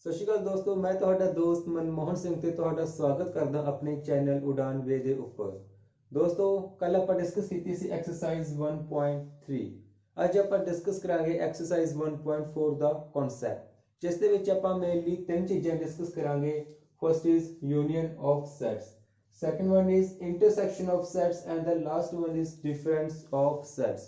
ਸਤਿ ਸ਼੍ਰੀ ਅਕਾਲ ਦੋਸਤੋ, ਮੈਂ ਤੁਹਾਡਾ ਦੋਸਤ ਮਨਮੋਹਨ ਸਿੰਘ ਤੇ ਤੁਹਾਡਾ ਸਵਾਗਤ ਕਰਦਾ ਆਪਣੇ ਚੈਨਲ ਉਡਾਨ ਵੇ ਦੇ ਉੱਪਰ। ਦੋਸਤੋ, ਕੱਲ ਆਪਾਂ ਡਿਸਕਸ ਕੀਤੀ ਸੀ ਐਕਸਰਸਾਈਜ਼ 1.3। ਅੱਜ ਆਪਾਂ ਡਿਸਕਸ ਕਰਾਂਗੇ ਐਕਸਰਸਾਈਜ਼ 1.4 ਦਾ ਕਨਸੈਪਟ, ਜਿਸ ਦੇ ਵਿੱਚ ਆਪਾਂ ਮੇਨਲੀ ਤਿੰਨ ਚੀਜ਼ਾਂ ਡਿਸਕਸ ਕਰਾਂਗੇ। First is union of sets, second one is intersection of sets and the last one is difference of sets।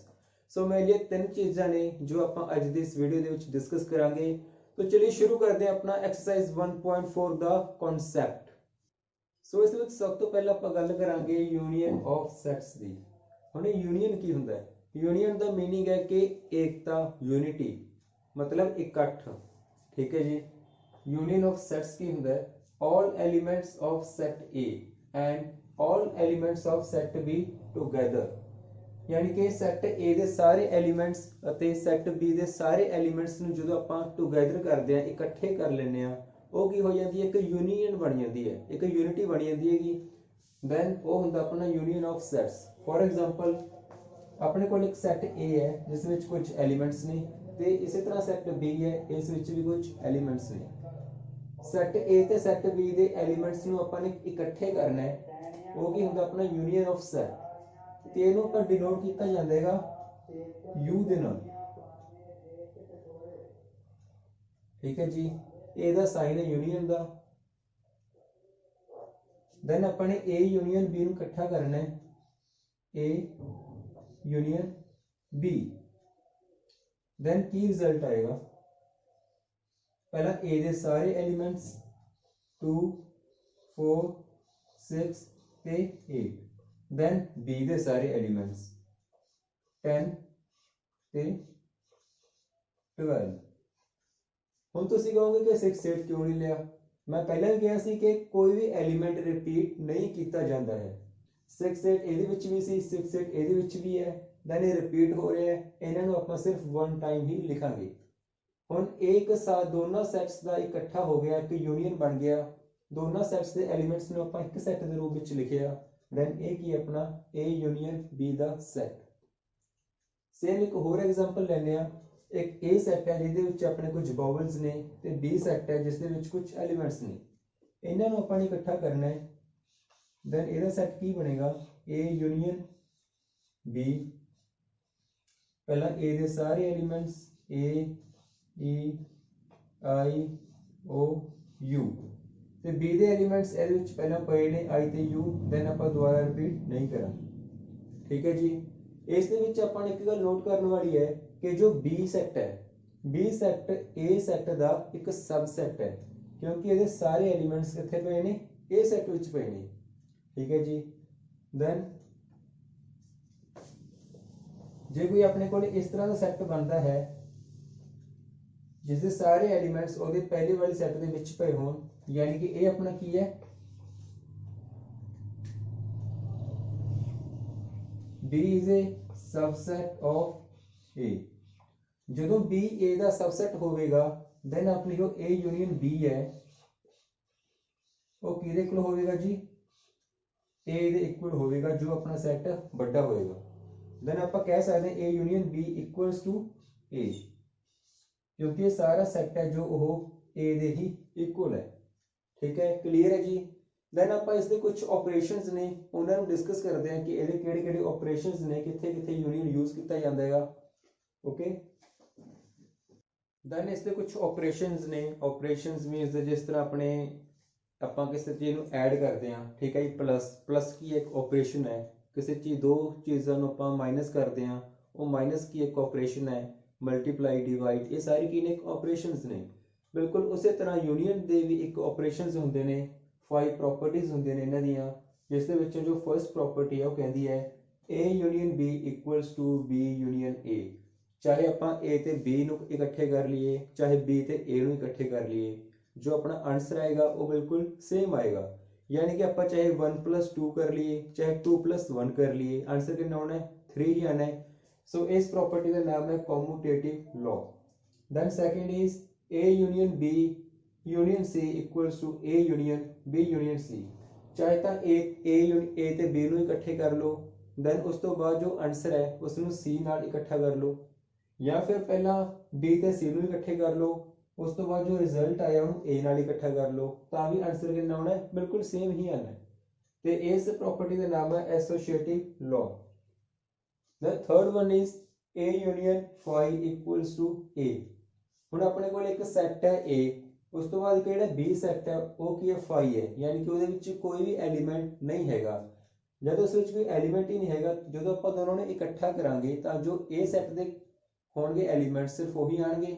सो मैं ये तीन चीज़ां ने जो आप अज की इस वीडियो ਦੇ ਵਿੱਚ डिस्कस करांगे। तो चलिए शुरू करते हैं अपना एक्सरसाइज 1.4 ਦਾ ਕਨਸੈਪਟ। ਸੋ ਇਸ ਵਿੱਚ ਸਭ ਤੋਂ ਪਹਿਲਾਂ ਆਪਾਂ ਗੱਲ ਕਰਾਂਗੇ ਯੂਨੀਅਨ ਆਫ ਸੈਟਸ ਦੀ। ਹੁਣ ਯੂਨੀਅਨ ਕੀ ਹੁੰਦਾ ਹੈ? ਯੂਨੀਅਨ ਦਾ ਮੀਨਿੰਗ ਹੈ ਕਿ ਏਕਤਾ, यूनिटी, मतलब ਇਕੱਠ। ठीक है जी। यूनियन ऑफ सेट्स की ਹੁੰਦਾ है all elements of set A and all elements of set B together। यानी कि सैट ए ਦੇ ਸਾਰੇ ਐਲੀਮੈਂਟਸ ਅਤੇ ਸੈਟ ਬੀ ਦੇ ਸਾਰੇ ਐਲੀਮੈਂਟਸ ਨੂੰ ਜਦੋਂ ਆਪਾਂ ਟੂਗੇਦਰ ਕਰਦੇ ਆ, ਇਕੱਠੇ ਕਰ ਲੈਂਦੇ ਆ, ਉਹ ਕੀ ਹੋ ਜਾਂਦੀ ਹੈ? ਇੱਕ ਯੂਨੀਅਨ ਬਣ ਜਾਂਦੀ ਹੈ, ਇੱਕ ਯੂਨਿਟੀ ਬਣ ਜਾਂਦੀ ਹੈਗੀ। ਦੈਨ ਉਹ ਹੁੰਦਾ ਆਪਣਾ union of sets. For example, ਆਪਣੇ ਕੋਲ ਇੱਕ ਸੈਟ ਏ ਹੈ ਜਿਸ ਵਿੱਚ ਕੁਝ ਐਲੀਮੈਂਟਸ ਨੇ, ਤੇ ਇਸੇ ਤਰ੍ਹਾਂ ਸੈਟ ਬੀ ਹੈ, ਇਸ ਵਿੱਚ ਵੀ ਕੁਝ ਐਲੀਮੈਂਟਸ ਨੇ। ਸੈਟ ਏ ਤੇ ਸੈਟ ਬੀ ਦੇ ਐਲੀਮੈਂਟਸ ਨੂੰ ਆਪਾਂ ਨੇ ਇਕੱਠੇ ਕਰਨਾ ਹੈ, ਉਹ ਕੀ ਹੁੰਦਾ? ਆਪਣਾ ਯੂਨੀਅਨ ਆਫ ਸੈਟ। ਤੇ ਇਹਨੂੰ ਆਪਾਂ ਡਿਨੋਟ ਕੀਤਾ ਜਾਂਦਾ ਹੈਗਾ ਯੂ ਦੇ ਨਾਲ। ਠੀਕ ਹੈ ਜੀ। ਇਹਦਾ ਸਾਈਨ ਹੈ ਯੂਨੀਅਨ ਦਾ। ਦੈਨ ਆਪਾਂ ਨੇ A ਯੂਨੀਅਨ B ਨੂੰ ਇਕੱਠਾ ਕਰਨਾ ਹੈ, A ਯੂਨੀਅਨ B। ਦੈਨ ਕੀ ਰਿਜ਼ਲਟ ਆਏਗਾ? ਪਹਿਲਾਂ A ਦੇ ਸਾਰੇ ਐਲੀਮੈਂਟਸ 2 4 6 ਤੇ 8, then B ਦੇ ਸਾਰੇ ਐਲੀਮੈਂਟਸ 10 ਤੇ 12। ਹੁਣ ਤੁਸੀਂ ਕਹੋਗੇ ਕਿ 6 8 ਕਿਉਂ ਨਹੀਂ ਲਿਆ? ਮੈਂ ਪਹਿਲਾਂ ਵੀ ਕਿਹਾ ਸੀ ਕਿ ਕੋਈ ਵੀ ਐਲੀਮੈਂਟ ਰਿਪੀਟ ਨਹੀਂ ਕੀਤਾ ਜਾਂਦਾ ਹੈ। 6 8 ਇਹਦੇ ਵਿੱਚ ਵੀ ਸੀ, 6 8 ਇਹਦੇ ਵਿੱਚ ਵੀ ਹੈ, ਦੈਨ ਇਹ ਰਿਪੀਟ ਹੋ ਰਿਹਾ ਹੈ। ਇਹਨਾਂ ਨੂੰ ਆਪਾਂ ਸਿਰਫ ਵਨ ਟਾਈਮ ਹੀ ਲਿਖਾਂਗੇ। ਹੁਣ ਇੱਕ ਸਾਥ ਦੋਨਾਂ ਸੈਟਸ ਦਾ ਇਕੱਠਾ ਹੋ ਗਿਆ, ਇੱਕ ਯੂਨੀਅਨ ਬਣ ਗਿਆ। ਦੋਨਾਂ ਸੈਟਸ ਦੇ ਐਲੀਮੈਂਟਸ ਨੂੰ ਆਪਾਂ ਇੱਕ ਸੈਟ ਦੇ ਰੂਪ ਵਿੱਚ ਲਿਖਿਆ। then A ਕੀ ਆਪਣਾ A union B the set. Same ਇੱਕ ਹੋਰ ਐਗਜ਼ਾਮਪਲ ਲੈਂਦੇ ਆ। ਇੱਕ A ਸੈਟ ਹੈ ਜਿਹਦੇ ਵਿੱਚ ਆਪਣੇ ਕੁਝ ਵਾਵਲਸ ਨੇ, ਤੇ B ਸੈਟ ਹੈ ਜਿਸ ਦੇ ਵਿੱਚ ਕੁਝ ਐਲੀਮੈਂਟਸ ਨੇ। ਇਹਨਾਂ ਨੂੰ ਆਪਾਂ ਨੇ ਇਕੱਠਾ ਕਰਨਾ ਹੈ। then ਇਹਦਾ ਸੈਟ ਕੀ ਬਣੇਗਾ? A union B। ਪਹਿਲਾਂ A ਦੇ ਸਾਰੇ elements A E I O U, ਤੇ B ਦੇ ਐਲੀਮੈਂਟਸ ਇਹਦੇ ਵਿੱਚ ਪਹਿਲਾਂ ਪਏ ਨੇ I ਤੇ U, ਦੈਨ ਆਪਾਂ ਦੁਬਾਰਾ ਰਿਪੀਟ ਨਹੀਂ ਕਰਾਂਗੇ। ਠੀਕ ਹੈ ਜੀ। ਇਸ ਦੇ ਵਿੱਚ ਆਪਾਂ ਨੇ ਇੱਕ ਗੱਲ ਨੋਟ ਕਰਨ ਵਾਲੀ ਹੈ ਕਿ ਜੋ B ਸੈਟ ਹੈ, B ਸੈਟ A ਸੈਟ ਦਾ ਇੱਕ ਸਬਸੈਟ ਹੈ, ਕਿਉਂਕਿ ਇਹਦੇ ਸਾਰੇ ਐਲੀਮੈਂਟਸ ਕਿੱਥੇ ਪਏ ਨੇ? A ਸੈਟ ਵਿੱਚ ਪਏ ਨੇ। ਠੀਕ ਹੈ ਜੀ। ਦੈਨ ਜੇ ਕੋਈ ਆਪਣੇ ਕੋਲ ਇਸ ਤਰ੍ਹਾਂ ਦਾ ਸੈਟ ਬਣਦਾ ਹੈ ਜਿਸ ਦੇ ਸਾਰੇ ਐਲੀਮੈਂਟਸ ਉਹਦੇ ਪਹਿਲੇ ਵਾਲੀ ਸੈਟ ਦੇ ਵਿੱਚ ਪਏ ਹੋਣ, यानी कि ये अपना की है B is a subset of A। जो B A का सबसेट होगा, देन अपनी जो A यूनियन B है वो किहदे इक्वल होगा जी? A दे इक्वल होगा, जो अपना सेट बड़ा होएगा। देन आप कह सकते हैं A union B equals to A, क्योंकि ये सारा सेट है जो वो A दे ही इक्वल है। ठीक है, क्लीयर है जी। देन आप इसके कुछ ऑपरेशंस ने उन्होंने डिस्कस करते हैं कि ये किहड़े-किहड़े ऑपरेशंस ने, कित्थे-कित्थे यूनियन यूज किया जाता है। ओके, देन इसके कुछ ऑपरेशंस ने। ऑपरेशंस मीनस जिस तरह अपने ਆਪਾਂ ਕਿਸੇ ਚੀਜ਼ ਨੂੰ ਐਡ ਕਰਦੇ ਹਾਂ। ਠੀਕ ਹੈ ਜੀ। प्लस की एक ऑपरेशन है। किसी चीज दो चीज़ों ਨੂੰ ਆਪਾਂ माइनस करते हैं, वो माइनस की एक ऑपरेशन है। मल्टीप्लाई, डिवाइड, ये सारी की एक ऑपरेशंस ने। बिल्कुल उसी तरह यूनीअन के भी एक ऑपरेशंस होंगे ने, 5 प्रॉपर्टीज होंगे ने इन्हां दियां, जिस दे विच जो फर्स्ट प्रॉपर्टी है वो कहती है A union B equals to B union A। चाहे ਆਪਾਂ A ਤੇ B ਨੂੰ ਇਕੱਠੇ ਕਰ ਲਈਏ, ਚਾहे B ਤੇ A ਨੂੰ ਇਕੱਠੇ ਕਰ ਲਈਏ, जो अपना आंसर आएगा वो बिल्कुल सेम आएगा। यानी कि आप चाहे 1 + 2 कर लिए, चाहे 2 + 1 कर लिए, आंसर कितना होना है? 3 ही आना है। सो इस प्रॉपर्टी का नाम है commutative law. Then second is A union B union C equals to A union B union C। चाहे तो A ते B ਨੂੰ ਇਕੱਠੇ कर लो, देन उस तो बाद जो आंसर है उसਨੂੰ C ਨਾਲ इकट्ठा कर लो, या फिर पहला B ते C ਨੂੰ इकट्ठे कर लो, ਉਸ ਤੋਂ ਬਾਅਦ ਜੋ ਰਿਜ਼ਲਟ ਆਇਆ ਉਹਨੂੰ A ਨਾਲ ਇਕੱਠਾ ਕਰ ਲਓ ਤਾਂ ਵੀ ਆਨਸਰ ਕਿੰਨਾ ਆਉਣਾ ਹੈ, ਬਿਲਕੁਲ ਸੇਮ ਹੀ ਆਣਾ ਹੈ। ਤੇ ਇਸ ਪ੍ਰੋਪਰਟੀ ਦਾ ਨਾਮ ਹੈ associative law. The third one is A union phi equals to A। ਹੁਣ ਆਪਣੇ ਕੋਲ ਇੱਕ ਸੈੱਟ ਹੈ A, ਉਸ ਤੋਂ ਬਾਅਦ ਕਿਹੜਾ B ਸੈੱਟ ਹੈ ਉਹ ਕੀ ਹੈ phi ਹੈ, ਯਾਨੀ ਕਿ ਉਹਦੇ ਵਿੱਚ ਕੋਈ ਵੀ ਐਲੀਮੈਂਟ ਨਹੀਂ ਹੈਗਾ। ਜਦੋਂ ਉਸ ਵਿੱਚ ਕੋਈ ਐਲੀਮੈਂਟ ਹੀ ਨਹੀਂ ਹੈਗਾ, ਜਦੋਂ ਆਪਾਂ ਦੋਨੋਂ ਨੇ ਇਕੱਠਾ ਕਰਾਂਗੇ ਤਾਂ ਜੋ A ਸੈੱਟ ਦੇ ਹੋਣਗੇ ਐਲੀਮੈਂਟ ਸਿਰਫ ਉਹੀ ਆਣਗੇ।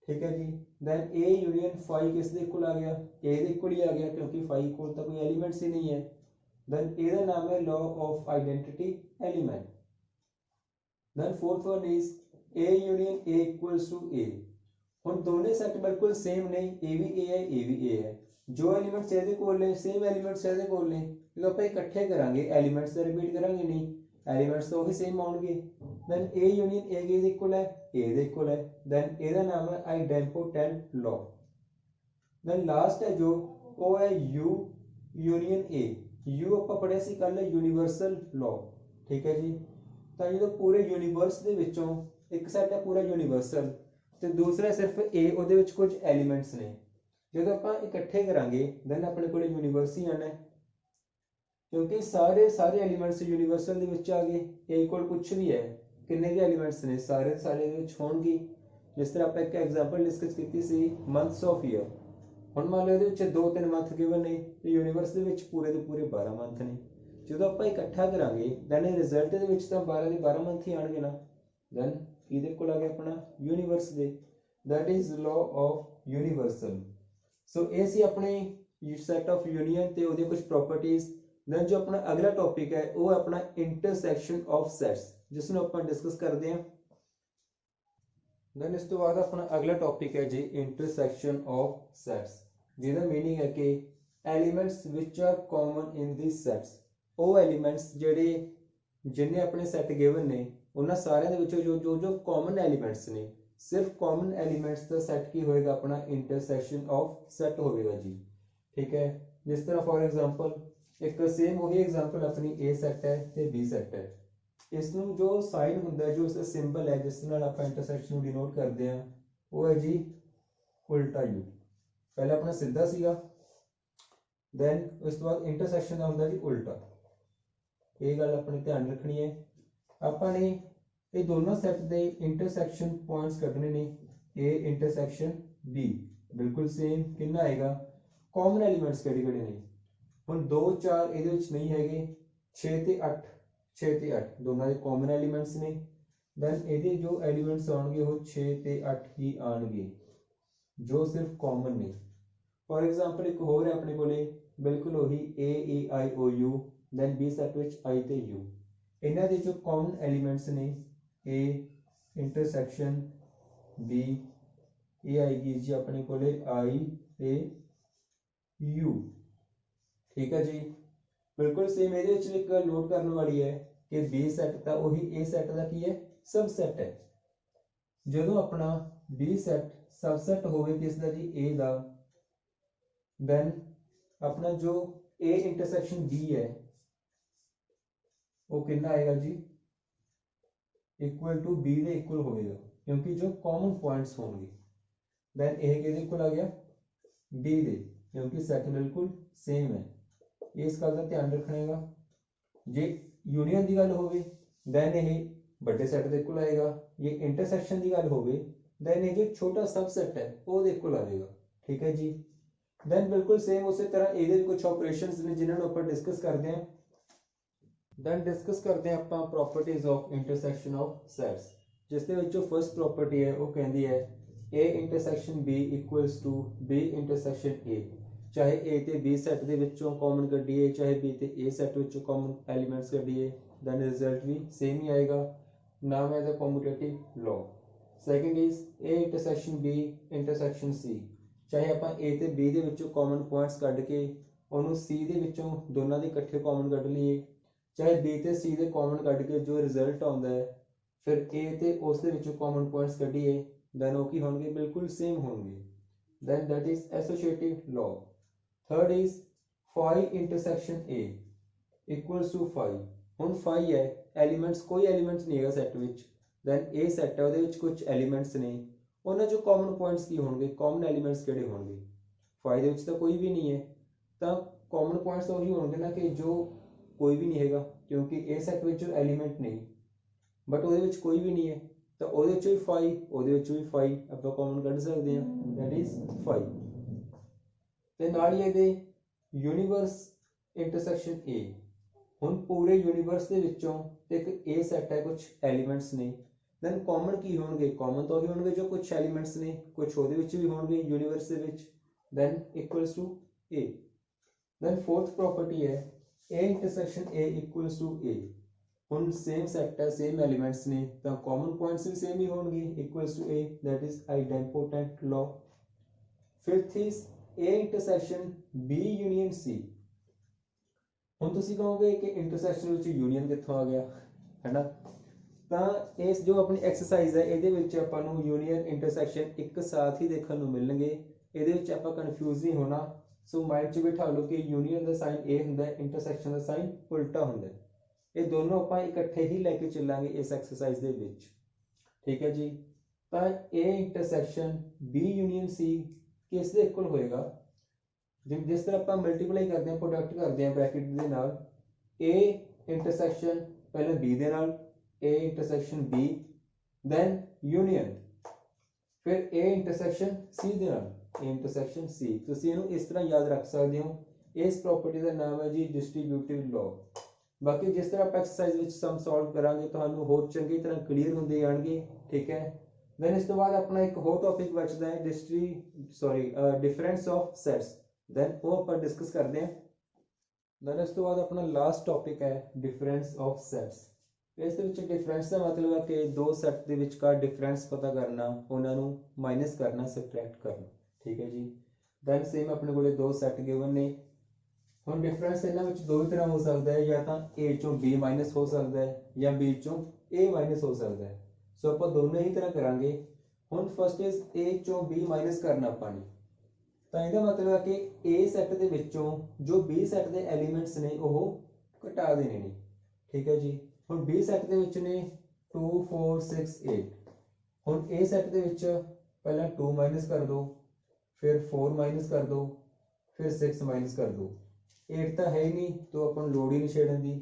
ਠੀਕ ਹੈ ਜੀ। ਦੈਨ A ਯੂਨੀਅਨ phi ਕਿਸ ਦੇ ਇਕੁਅਲ ਆ ਗਿਆ, A ਦੇ ਇਕੁਅਲ ਹੀ ਆ ਗਿਆ ਕਿਉਂਕਿ phi ਕੋਲ ਤਾਂ ਕੋਈ ਐਲੀਮੈਂਟਸ ਹੀ ਨਹੀਂ ਹੈ। ਦੈਨ ਇਹਦਾ ਨਾਮ ਹੈ law of identity element. Then fourth one is A union A equals to A। ਹੁਣ ਦੋਨੇ ਸੈੱਟ ਬਿਲਕੁਲ ਸੇਮ ਨੇ, A ਵੀ A ਹੈ A ਵੀ A ਹੈ। ਜੋ ਐਲੀਮੈਂਟਸ ਇਹਦੇ ਕੋਲ ਨੇ ਸੇਮ ਐਲੀਮੈਂਟਸ ਇਹਦੇ ਕੋਲ ਨੇ, ਜਦੋਂ ਆਪਾਂ ਇਕੱਠੇ ਕਰਾਂਗੇ ਐਲੀਮੈਂਟਸ ਦਾ ਰਿਪੀਟ ਕਰਾਂਗੇ ਨਹੀਂ, ਐਲੀਮੈਂਟਸ ਤਾਂ ਉਹੀ ਸੇਮ ਆਉਣਗੇ। ਦੈਨ A ਯੂਨੀਅਨ A ਕਿਹਦੇ ਇਕੁਅਲ ਹੈ, A ਦੇ ਇਕੁਅਲ ਹੈ। ਦੈਨ ਇਹਦਾ ਨਾਮ ਹੈ ਆਈਡੈਂਪੋਟੈਂਟ ਲਾਅ। ਦੈਨ ਲਾਸਟ ਹੈ ਜੋ ਉਹ ਹੈ U ਯੂਨੀਅਨ A। U ਆਪਾਂ ਪੜ੍ਹਿਆ ਸੀ ਕੱਲ ਯੂਨੀਵਰਸਲ ਲਾਅ। ਠੀਕ ਹੈ ਜੀ। ਤਾਂ ਜਦੋਂ ਪੂਰੇ ਯੂਨੀਵਰਸ ਦੇ ਵਿੱਚੋਂ ਇੱਕ ਸੈੱਟ ਹੈ ਪੂਰਾ ਯੂਨੀਵਰਸਲ ਤੇ ਦੂਸਰਾ ਸਿਰਫ A, ਉਹਦੇ ਵਿੱਚ ਕੁਝ ਐਲੀਮੈਂਟਸ ਨੇ, ਜਦੋਂ ਆਪਾਂ ਇਕੱਠੇ ਕਰਾਂਗੇ ਦੈਨ ਆਪਣੇ ਕੋਲ ਯੂਨੀਵਰਸ ਹੀ ਆਣਾ, ਕਿਉਂਕਿ ਸਾਰੇ ਐਲੀਮੈਂਟਸ ਯੂਨੀਵਰਸਲ ਦੇ ਵਿੱਚ ਆ ਗਏ। A ਕੋਲ ਕੁਝ ਵੀ ਹੈ, ਕਿੰਨੇ ਵੀ ਐਲੀਮੈਂਟਸ ਨੇ ਸਾਰੇ ਦੇ ਵਿੱਚ ਹੋਣਗੇ। ਜਿਸ ਤਰ੍ਹਾਂ ਆਪਾਂ ਇੱਕ ਐਗਜ਼ਾਮਪਲ ਡਿਸਕਸ ਕੀਤੀ ਸੀ ਮੰਥਸ ਆਫ ਈਅਰ। ਹੁਣ ਮੰਨ ਲਓ ਇਹਦੇ ਵਿੱਚ 2-3 ਮੰਥ ਗਿਵਨ ਨੇ ਤੇ ਯੂਨੀਵਰਸ ਦੇ ਵਿੱਚ ਪੂਰੇ ਦੇ ਪੂਰੇ 12 ਮੰਥ ਨੇ। ਜਦੋਂ ਆਪਾਂ ਇਕੱਠਾ ਕਰਾਂਗੇ ਦੈਨ ਰਿਜ਼ਲਟ ਦੇ ਵਿੱਚ ਤਾਂ 12 ਦੇ 12 ਮੰਥ ਹੀ ਆਣਗੇ ਨਾ। ਦੈਨ ਇਹਦੇ ਕੋਲ ਆ ਗਿਆ ਆਪਣਾ ਯੂਨੀਵਰਸ ਦੇ, that is law of universal। ਸੋ ਇਹ ਸੀ ਆਪਣੇ ਸੈਟ ਆਫ ਯੂਨੀਅਨ ਤੇ ਉਹਦੇ ਕੁਝ ਪ੍ਰੋਪਰਟੀਜ਼। ਦੈਨ ਜੋ ਆਪਣਾ ਅਗਲਾ ਟੌਪਿਕ ਹੈ ਉਹ ਆਪਣਾ ਇੰਟਰਸੈਕਸ਼ਨ ਆਫ ਸੈਟਸ, ਜਿਸ ਨੂੰ ਆਪਾਂ ਡਿਸਕਸ ਕਰਦੇ ਹਾਂ। ਦੈਨ ਇਸ ਤੋਂ ਬਾਅਦ ਆਪਣਾ ਅਗਲਾ ਟੌਪਿਕ ਹੈ ਜੀ ਇੰਟਰਸੈਕਸ਼ਨ ਆਫ ਸੈਟਸ, ਜਿਹਦਾ ਮੀਨਿੰਗ ਹੈ ਕਿ ਐਲੀਮੈਂਟਸ ਵਿਚ ਆਰ ਕਾਮਨ ਇਨ ਦਿਸ ਸੈਟਸ। ਉਹ ਐਲੀਮੈਂਟਸ ਜਿਹੜੇ ਜਿੰਨੇ ਆਪਣੇ ਸੈੱਟ ਗਿਵਨ ਨੇ ਉਹਨਾਂ ਸਾਰਿਆਂ ਦੇ ਵਿੱਚੋਂ ਜੋ ਕਾਮਨ ਐਲੀਮੈਂਟਸ ਨੇ, ਸਿਰਫ ਕਾਮਨ ਐਲੀਮੈਂਟਸ ਦਾ ਸੈੱਟ ਕੀ ਹੋਏਗਾ ਆਪਣਾ ਇੰਟਰਸੈਕਸ਼ਨ ਆਫ ਸੈੱਟ ਹੋਵੇਗਾ ਜੀ। ਠੀਕ ਹੈ। ਜਿਸ ਤਰ੍ਹਾਂ ਫੋਰ ਐਗਜ਼ਾਮਪਲ ਇੱਕ ਸੇਮ ਉਹੀ ਐਗਜ਼ਾਮਪਲ ਆਪਣੀ A ਸੈੱਟ ਹੈ ਤੇ B ਸੈੱਟ ਹੈ। ਇਸ ਨੂੰ ਜੋ ਸਾਈਨ ਹੁੰਦਾ, ਜੋ ਇਸਦਾ ਸਿੰਬਲ ਹੈ ਜਿਸ ਨਾਲ ਆਪਾਂ ਇੰਟਰਸੈਕਸ਼ਨ ਨੂੰ ਡਿਨੋਟ ਕਰਦੇ ਹਾਂ ਉਹ ਹੈ ਜੀ ਉਲਟਾ U। ਪਹਿਲਾਂ ਆਪਣਾ ਸਿੱਧਾ ਸੀਗਾ, ਦੈਨ ਉਸ ਤੋਂ ਬਾਅਦ ਇੰਟਰਸੈਕਸ਼ਨ ਦਾ ਹੁੰਦਾ ਜੀ ਉਲਟਾ। ਇਹ ਗੱਲ ਆਪਣੇ ਧਿਆਨ ਰੱਖਣੀ ਹੈ। ਆਪਾਂ ਨੇ ਇਹ ਦੋਨੋਂ ਸੈੱਟ ਦੇ ਇੰਟਰਸੈਕਸ਼ਨ ਪੁਆਇੰਟਸ ਕੱਢਣੇ ਨੇ, A ਇੰਟਰਸੈਕਸ਼ਨ B ਬਿਲਕੁਲ ਸੇਮ। ਕਿੰਨਾ ਆਏਗਾ, ਕਾਮਨ ਐਲੀਮੈਂਟਸ ਕਿਹੜੇ ਕਿਹੜੇ ਨੇ। ਹੁਣ 2 4 ਇਹਦੇ ਵਿੱਚ ਨਹੀਂ ਹੈਗੇ, 6 ਤੇ 8 ਦੋਨਾਂ ਦੇ ਕਾਮਨ ਐਲੀਮੈਂਟਸ ਨੇ। ਦੈਨ ਇਹਦੇ ਜੋ ਐਲੀਮੈਂਟਸ ਆਉਣਗੇ ਉਹ 6 ਤੇ 8 ਹੀ ਆਣਗੇ ਜੋ ਸਿਰਫ ਕਾਮਨ ਨੇ। ਫੋਰ ਐਗਜ਼ਾਮਪਲ ਇੱਕ ਹੋਰ ਹੈ ਆਪਣੇ ਕੋਲੇ ਬਿਲਕੁਲ ਉਹੀ A E I O U, then B set ਵਿੱਚ I ਤੇ U। ਇਹਨਾਂ ਦੇ ਜੋ ਕਾਮਨ ਐਲੀਮੈਂਟਸ ਨੇ A ਇੰਟਰਸੈਕਸ਼ਨ B, ਇਹ ਆਏਗੀ ਜੀ ਆਪਣੇ ਕੋਲੇ I ਤੇ U। ਠੀਕ ਹੈ ਜੀ, ਬਿਲਕੁਲ ਸੇਮ। ਇਹਦੇ ਵਿੱਚ ਇੱਕ ਗੱਲ ਨੋਟ ਕਰਨ ਵਾਲੀ ਹੈ ਕਿ B ਸੈੱਟ ਤਾਂ ਉਹੀ A ਸੈੱਟ ਦਾ ਕੀ ਹੈ, ਸਬਸੈਟ ਹੈ। ਜਦੋਂ ਆਪਣਾ B ਸੈੱਟ ਸਬਸੈਟ ਹੋਵੇ ਕਿਸ ਦਾ ਜੀ, A ਦਾ, ਦੈਨ ਆਪਣਾ ਜੋ A ਇੰਟਰਸੈਕਸ਼ਨ B ਹੈ ਉਹ ਕਿੰਨਾ ਆਏਗਾ ਜੀ, ਇਕੁਅਲ ਟੂ B ਦੇ ਇਕੁਅਲ ਹੋਵੇਗਾ ਕਿਉਂਕਿ ਜੋ ਕਾਮਨ ਪੁਆਇੰਟਸ ਹੋਣਗੇ। ਦੈਨ ਇਹ ਕਿਹਦੇ ਇਕੁਅਲ ਆ ਗਿਆ, B ਦੇ, ਕਿਉਂਕਿ ਸੈੱਟ ਬਿਲਕੁਲ ਸੇਮ ਹੈ। ਇਸ ਗੱਲ ਦਾ ਧਿਆਨ ਰੱਖਣਾ ਹੈਗਾ। ਜੇ ਯੂਨੀਅਨ ਦੀ ਗੱਲ ਹੋਵੇ ਦੈਨ ਇਹ ਵੱਡੇ ਸੈੱਟ ਦੇ ਇਕੁਅਲ ਆਏਗਾ। ਜੇ ਇੰਟਰਸੈਕਸ਼ਨ ਦੀ ਗੱਲ ਹੋਵੇ ਦੈਨ ਇਹ ਜੋ ਛੋਟਾ ਸਬਸੈਟ ਹੈ ਉਹਦੇ ਇਕੁਅਲ ਆਏਗਾ। ਠੀਕ ਹੈ ਜੀ। ਦੈਨ ਬਿਲਕੁਲ ਸੇਮ ਉਸੇ ਤਰ੍ਹਾਂ ਇਹਦੇ ਵੀ ਕੁਝ ਆਪਰੇਸ਼ਨਸ ਨੇ ਜਿਨ੍ਹਾਂ ਨੂੰ ਆਪਾਂ ਡਿਸਕਸ ਕਰਦੇ ਹਾਂ। ਦੈਨ ਡਿਸਕਸ ਕਰਦੇ ਹਾਂ ਆਪਾਂ properties of intersection of sets, ਜਿਸ ਦੇ ਵਿੱਚੋਂ ਫਰਸਟ ਪ੍ਰੋਪਰਟੀ ਹੈ ਉਹ ਕਹਿੰਦੀ ਹੈ A intersection B equals to B intersection A। ਚਾਹੇ A ਤੇ B ਸੈੱਟ ਦੇ ਵਿੱਚੋਂ ਕਾਮਨ ਕੱਢੀਏ, ਚਾਹੇ B ਤੇ A ਸੈੱਟ ਵਿੱਚੋਂ ਕਾਮਨ ਐਲੀਮੈਂਟਸ ਕੱਢੀਏ, ਦੈਨ ਰਿਜ਼ਲਟ ਵੀ ਸੇਮ ਹੀ ਆਏਗਾ। ਨਾਮ ਹੈ ਦਾ commutative law. Second is A intersection B intersection C। ਚਾਹੇ ਆਪਾਂ A ਤੇ B ਦੇ ਵਿੱਚੋਂ ਕਾਮਨ ਪੁਆਇੰਟਸ ਕੱਢ ਕੇ ਉਹਨੂੰ C ਦੇ ਵਿੱਚੋਂ ਦੋਨਾਂ ਦੇ ਇਕੱਠੇ ਕਾਮਨ ਕੱਢ ਲਈਏ, ਚਾਹੇ B ਤੇ C ਦੇ ਕਾਮਨ ਕੱਢ ਕੇ ਜੋ ਰਿਜ਼ਲਟ ਆਉਂਦਾ ਹੈ ਫਿਰ A ਤੇ ਉਸ ਦੇ ਵਿੱਚੋਂ ਕਾਮਨ ਪੁਆਇੰਟਸ ਕੱਢੀਏ, ਦੈਨ ਉਹ ਕੀ ਹੋਣਗੇ, ਬਿਲਕੁਲ ਸੇਮ ਹੋਣਗੇ। Then that is associative law. Third is phi intersection A equals to phi। ਹੁਣ phi ਹੈ, ਐਲੀਮੈਂਟਸ ਕੋਈ ਐਲੀਮੈਂਟਸ ਨਹੀਂ ਹੈਗਾ ਸੈੱਟ ਵਿੱਚ, ਦੈਨ A ਸੈੱਟ ਹੈ ਉਹਦੇ ਵਿੱਚ ਕੁਝ ਐਲੀਮੈਂਟਸ ਨੇ, ਉਹਨਾਂ ਚੋਂ ਕਾਮਨ ਪੁਆਇੰਟਸ ਕੀ ਹੋਣਗੇ, ਕਾਮਨ ਐਲੀਮੈਂਟਸ ਕਿਹੜੇ ਹੋਣਗੇ। फाइव ਦੇ ਵਿੱਚ ਤਾਂ ਕੋਈ ਵੀ ਨਹੀਂ ਹੈ, ਤਾਂ ਕਾਮਨ ਪੁਆਇੰਟਸ ਤਾਂ ਉਹੀ ਹੋਣਗੇ ਨਾ ਕਿ ਜੋ ਕੋਈ ਵੀ ਨਹੀਂ ਹੈਗਾ, ਕਿਉਂਕਿ ਇਹ ਸੈਟ ਵਿੱਚ ਐਲੀਮੈਂਟ ਨਹੀਂ ਬਟ ਉਹਦੇ ਵਿੱਚ ਕੋਈ ਵੀ ਨਹੀਂ ਹੈ, ਤਾਂ ਉਹਦੇ ਵਿੱਚ ਵੀ 5, ਉਹਦੇ ਵਿੱਚ ਵੀ 5 ਆਪਾਂ ਕਾਮਨ ਕੱਢ ਸਕਦੇ ਹਾਂ, ਦੈਟ ਇਜ਼ 5। ਤੇ ਨਾਲ ਹੀ ਇਹਦੇ ਯੂਨੀਵਰਸ ਇੰਟਰਸੈਕਸ਼ਨ A, ਹੁਣ ਪੂਰੇ ਯੂਨੀਵਰਸ ਦੇ ਵਿੱਚੋਂ ਇੱਕ A ਸੈਟ ਹੈ, ਕੁਝ ਐਲੀਮੈਂਟਸ ਨੇ, ਦੈਨ ਕਾਮਨ ਕੀ ਹੋਣਗੇ, ਕਾਮਨ ਤਾਂ ਉਹੀ ਹੋਣਗੇ ਜੋ ਕੁਝ ਐਲੀਮੈਂਟਸ ਨੇ, ਕੁਝ ਉਹਦੇ ਵਿੱਚ ਵੀ ਹੋਣਗੇ ਯੂਨੀਵਰਸ ਦੇ ਵਿੱਚ, then equals to A। Then fourth property ਹੈ A intersection A equals to A। ਹੁਣ ਸੇਮ ਸੈਟ ਹੈ, ਸੇਮ ਐਲੀਮੈਂਟਸ ਨੇ, ਤਾਂ ਕਾਮਨ ਪੁਆਇੰਟਸ ਵੀ ਸੇਮ ਹੀ ਹੋਣਗੇ, equals to A, that is idempotent law. Fifth is A intersection B union C। ਹੁਣ ਤੁਸੀਂ ਕਹੋਗੇ ਕਿ ਇੰਟਰਸੈਕਸ਼ਨ ਵਿੱਚ ਯੂਨੀਅਨ ਕਿੱਥੋਂ ਆ ਗਿਆ, ਹੈ ਨਾ, ਤਾਂ ਇਸ ਜੋ ਆਪਣੀ ਐਕਸਰਸਾਈਜ਼ ਹੈ ਇਹਦੇ ਵਿੱਚ ਆਪਾਂ ਨੂੰ ਯੂਨੀਅਨ ਇੰਟਰਸੈਕਸ਼ਨ ਇੱਕ ਸਾਥ ਹੀ ਦੇਖਣ ਨੂੰ ਮਿਲਣਗੇ, ਇਹਦੇ ਵਿੱਚ ਆਪਾਂ ਕਨਫਿਊਜ਼ ਨਹੀਂ ਹੋਣਾ। ਸੋ ਮਾਈਂਡ 'ਚ ਬਿਠਾ ਲਓ ਕਿ ਯੂਨੀਅਨ ਦਾ ਸਾਈਨ A ਹੁੰਦਾ ਹੈ, ਇੰਟਰਸੈਕਸ਼ਨ ਦਾ ਸਾਈਨ ਉਲਟਾ ਹੁੰਦਾ ਹੈ। ਇਹ ਦੋਨੋਂ ਆਪਾਂ ਇਕੱਠੇ ਹੀ ਲੈ ਕੇ ਚੱਲਾਂਗੇ ਇਸ ਐਕਸਰਸਾਈਜ਼ ਦੇ ਵਿੱਚ, ਠੀਕ ਹੈ ਜੀ। ਤਾਂ A intersection B union C ਕਿਸ ਦੇ ਇਕੁਅਲ ਹੋਏਗਾ, ਜਿਸ ਤਰ੍ਹਾਂ ਆਪਾਂ ਮਲਟੀਪਲਾਈ ਕਰਦੇ ਹਾਂ, ਪ੍ਰੋਡਕਟ ਕਰਦੇ ਹਾਂ ਬ੍ਰੈਕਟ ਦੇ ਨਾਲ, A ਇੰਟਰਸੈਕਸ਼ਨ ਪਹਿਲਾਂ B ਦੇ ਨਾਲ, A intersection B, then union, ਫਿਰ A ਇੰਟਰਸੈਕਸ਼ਨ C ਦੇ ਨਾਲ, A ਇੰਟਰਸੈਕਸ਼ਨ C। ਤੁਸੀਂ ਇਹਨੂੰ ਇਸ ਤਰ੍ਹਾਂ ਯਾਦ ਰੱਖ ਸਕਦੇ ਹੋ, ਇਸ ਪ੍ਰੋਪਰਟੀ ਦਾ ਨਾਮ ਹੈ ਜੀ ਡਿਸਟ੍ਰੀਬਿਊਟਿਵ ਲਾਅ। ਬਾਕੀ ਜਿਸ ਤਰ੍ਹਾਂ ਆਪਾਂ ਐਕਸਰਸਾਈਜ਼ ਵਿੱਚ ਸਮ ਸੋਲਵ ਕਰਾਂਗੇ ਤੁਹਾਨੂੰ ਹੋਰ ਚੰਗੀ ਤਰ੍ਹਾਂ ਕਲੀਅਰ ਹੁੰਦੇ ਜਾਣਗੇ, ਠੀਕ ਹੈ। ਦੈਨ ਇਸ ਤੋਂ ਬਾਅਦ ਆਪਣਾ ਇੱਕ ਹੋਰ ਟੌਪਿਕ ਬਚਦਾ ਹੈ ਡਿਫਰੈਂਸ ਆਫ ਸੈਟਸ, ਦੈਨ ਉਹ ਆਪਾਂ ਡਿਸਕਸ ਕਰਦੇ ਹਾਂ। ਦੈਨ ਇਸ ਤੋਂ ਬਾਅਦ ਆਪਣਾ ਲਾਸਟ ਟੌਪਿਕ ਹੈ ਡਿਫਰੈਂਸ ਆਫ ਸੈਟਸ। ਇਸ ਦੇ ਵਿੱਚ ਡਿਫਰੈਂਸ ਦਾ ਮਤਲਬ ਹੈ ਕਿ ਦੋ ਸੈਟ ਦੇ ਵਿਚਕਾਰ ਡਿਫਰੈਂਸ ਪਤਾ ਕਰਨਾ, ਉਹਨਾਂ ਨੂੰ ਮਾਈਨਸ ਕਰਨਾ, ਸਬਟ੍ਰੈਕਟ ਕਰਨਾ, ਠੀਕ ਹੈ ਜੀ। ਦੈਨ ਸੇਮ ਆਪਣੇ ਕੋਲੇ ਦੋ ਸੈਟ ਗਿਵਨ ਨੇ। ਹੁਣ ਡਿਫਰੈਂਸ ਇਹਨਾਂ ਵਿੱਚ ਦੋ ਹੀ ਤਰ੍ਹਾਂ ਹੋ ਸਕਦਾ ਹੈ, ਜਾਂ ਤਾਂ A ਚੋਂ B ਮਾਈਨਸ ਹੋ ਸਕਦਾ ਹੈ ਜਾਂ B ਚੋਂ A ਮਾਈਨਸ ਹੋ ਸਕਦਾ ਹੈ। ਸੋ ਆਪਾਂ ਦੋਨੋਂ ਹੀ ਤਰ੍ਹਾਂ ਕਰਾਂਗੇ। ਹੁਣ ਫਸਟ ਇਜ਼ A ਚੋਂ B ਮਾਈਨਸ ਕਰਨਾ ਆਪਾਂ ਨੇ, ਤਾਂ ਇਹਦਾ ਮਤਲਬ ਹੈ ਕਿ A ਸੈਟ ਦੇ ਵਿੱਚੋਂ ਜੋ B ਸੈਟ ਦੇ ਐਲੀਮੈਂਟਸ ਨੇ ਉਹ ਘਟਾ ਦੇਣੇ ਨੇ, ਠੀਕ ਹੈ ਜੀ। ਹੁਣ B ਸੈਟ ਦੇ ਵਿੱਚ ਨੇ 2 4 6 8, ਹੁਣ A ਸੈਟ ਦੇ ਵਿੱਚ ਪਹਿਲਾਂ 2 ਮਾਈਨਸ ਕਰ ਦਿਓ, ਫਿਰ 4 ਮਾਈਨਸ ਕਰ ਦਿਓ, ਫਿਰ 6 ਮਾਈਨਸ ਕਰ ਦਿਓ। 8 ਤਾਂ ਹੈ ਹੀ ਨਹੀਂ, ਤਾਂ ਆਪਾਂ ਨੂੰ ਲੋੜ ਹੀ ਨਹੀਂ ਛੇੜਨ ਦੀ।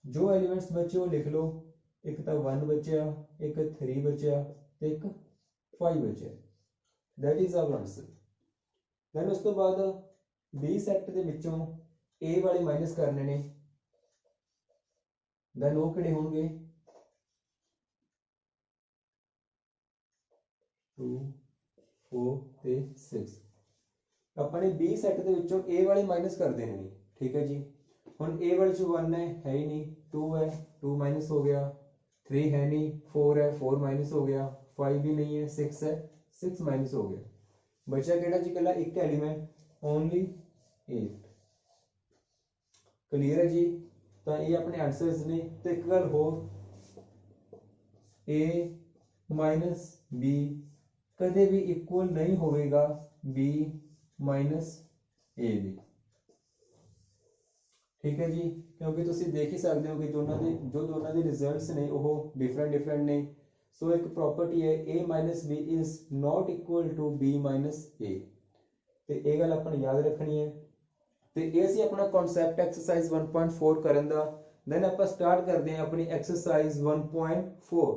ਜੋ ਐਲੀਮੈਂਟਸ ਬਚੇ ਉਹ ਲਿਖ ਲਓ, ਇੱਕ ਤਾਂ 1 ਬਚਿਆ, ਇੱਕ 3 ਬਚਿਆ ਤੇ ਇੱਕ 5 ਬਚਿਆ, that is our answer. Then ਉਸ ਤੋਂ ਬਾਅਦ B ਸੈਟ ਦੇ ਵਿੱਚੋਂ A ਵਾਲੇ ਮਾਈਨਸ ਕਰਨੇ ਨੇ, ਦੈਨ ਉਹ ਕਿਹੜੇ ਹੋਣਗੇ 2 4 ਤੇ 6। ਆਪਾਂ ਨੇ B ਸੈਟ ਦੇ ਵਿੱਚੋਂ A ਵਾਲੇ ਮਾਈਨਸ ਕਰ ਦੇਣੇ ਨੇ, ਠੀਕ ਹੈ ਜੀ। ਹੁਣ A ਵਾਲੇ ਚ 1 ਹੈ ਹੀ ਨਹੀਂ, 2 ਹੈ 2 ਮਾਈਨਸ ਹੋ ਗਿਆ, 3 ਹੈ ਨਹੀਂ 4 ਹੈ 4 ਮਾਈਨਸ ਹੋ ਗਿਆ, 5 भी नहीं है 6 है 6 माइनस हो गया, बचा केड़ा जी कला एक एलिमेंट ओनली 8। क्लियर है जी। तो ये अपने आंसर्स ने। तो एक गल हो A माइनस B कदे भी इक्वल नहीं होगा B माइनस A दे, ठीक है जी, क्योंकि तुसी देख ही सकते हो कि दोनों के रिजल्ट्स ने वो डिफरेंट ने। सो एक प्रॉपर्टी है A minus B is not equal to B minus A, तो ये गल अपन याद रखनी है। तो ये सी अपना कॉन्सैप्ट एक्सरसाइज 1.4 करन दा। देन आप स्टार्ट करते हैं अपनी एक्सरसाइज 1.4।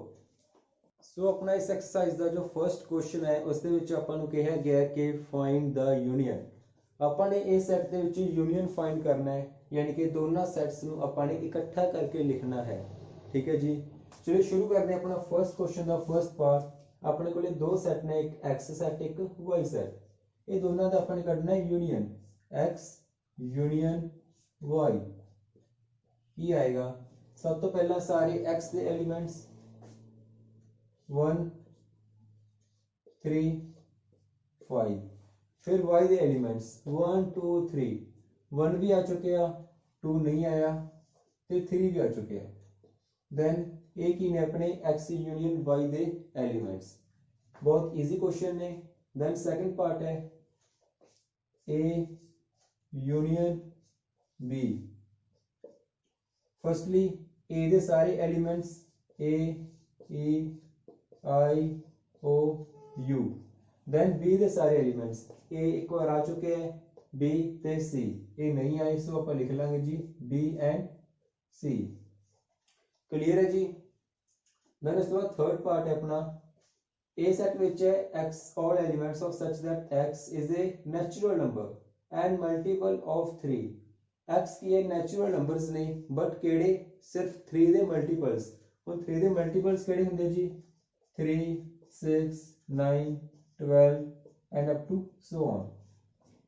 सो अपना इस एक्सरसाइज का जो फर्स्ट क्वेश्चन है उस अपन कहा गया कि फाइंड द यूनियन। अपने इस सैट के विच यूनियन फाइंड करना है, यानी कि दोनों सैट्स नूं अपने इकट्ठा करके लिखना है, ठीक है जी। चलिए शुरू करते हैं अपना फर्स्ट क्वेश्चन का फर्स्ट पार्ट। अपने को दो सैट ने, एक एक्स सैट एक वाई सैट, ये दोनों का अपने कढ़ना है यूनियन, एक्स यूनियन वाई की आएगा। सब तो पहला सारे एक्स के एलिमेंट्स 1 3 5, फिर वाई के एलिमेंट्स 1 2 3, 1 भी आ चुके हैं, 2 नहीं आया, तो 3 भी आ चुके हैं। देन एक ही ने अपने x union why they elements, बहुत इजी क्वेश्चन ने। देन सेकंड पार्ट है ए यूनियन बी। फर्स्टली ए दे सारे एलिमेंट्स ए ई आई ओ U then B ਦੇ ਸਾਰੇ ਐਲੀਮੈਂਟਸ A ਇੱਕ ਵਾਰ ਆ ਚੁੱਕੇ ਹੈ B ਤੇ C ਇਹ ਨਹੀਂ ਆਏ ਸੋ ਆਪਾਂ ਲਿਖ ਲਾਂਗੇ ਜੀ B and C ਕਲੀਅਰ ਹੈ ਜੀ। then ਇਸ ਤੋਂ ਬਾਅਦ ਥਰਡ ਪਾਰਟ ਹੈ ਆਪਣਾ A set ਵਿੱਚ ਹੈ x all elements of such that x is a natural number and multiple of 3 x ਕੀ ਹੈ ਨੈਚੁਰਲ ਨੰਬਰਸ ਨੇ ਬਟ ਕਿਹੜੇ ਸਿਰਫ 3 ਦੇ ਮਲਟੀਪਲਸ ਹੁਣ 3 ਦੇ ਮਲਟੀਪਲਸ ਕਿਹੜੇ ਹੁੰਦੇ ਜੀ 3 6 9 12 and up to so on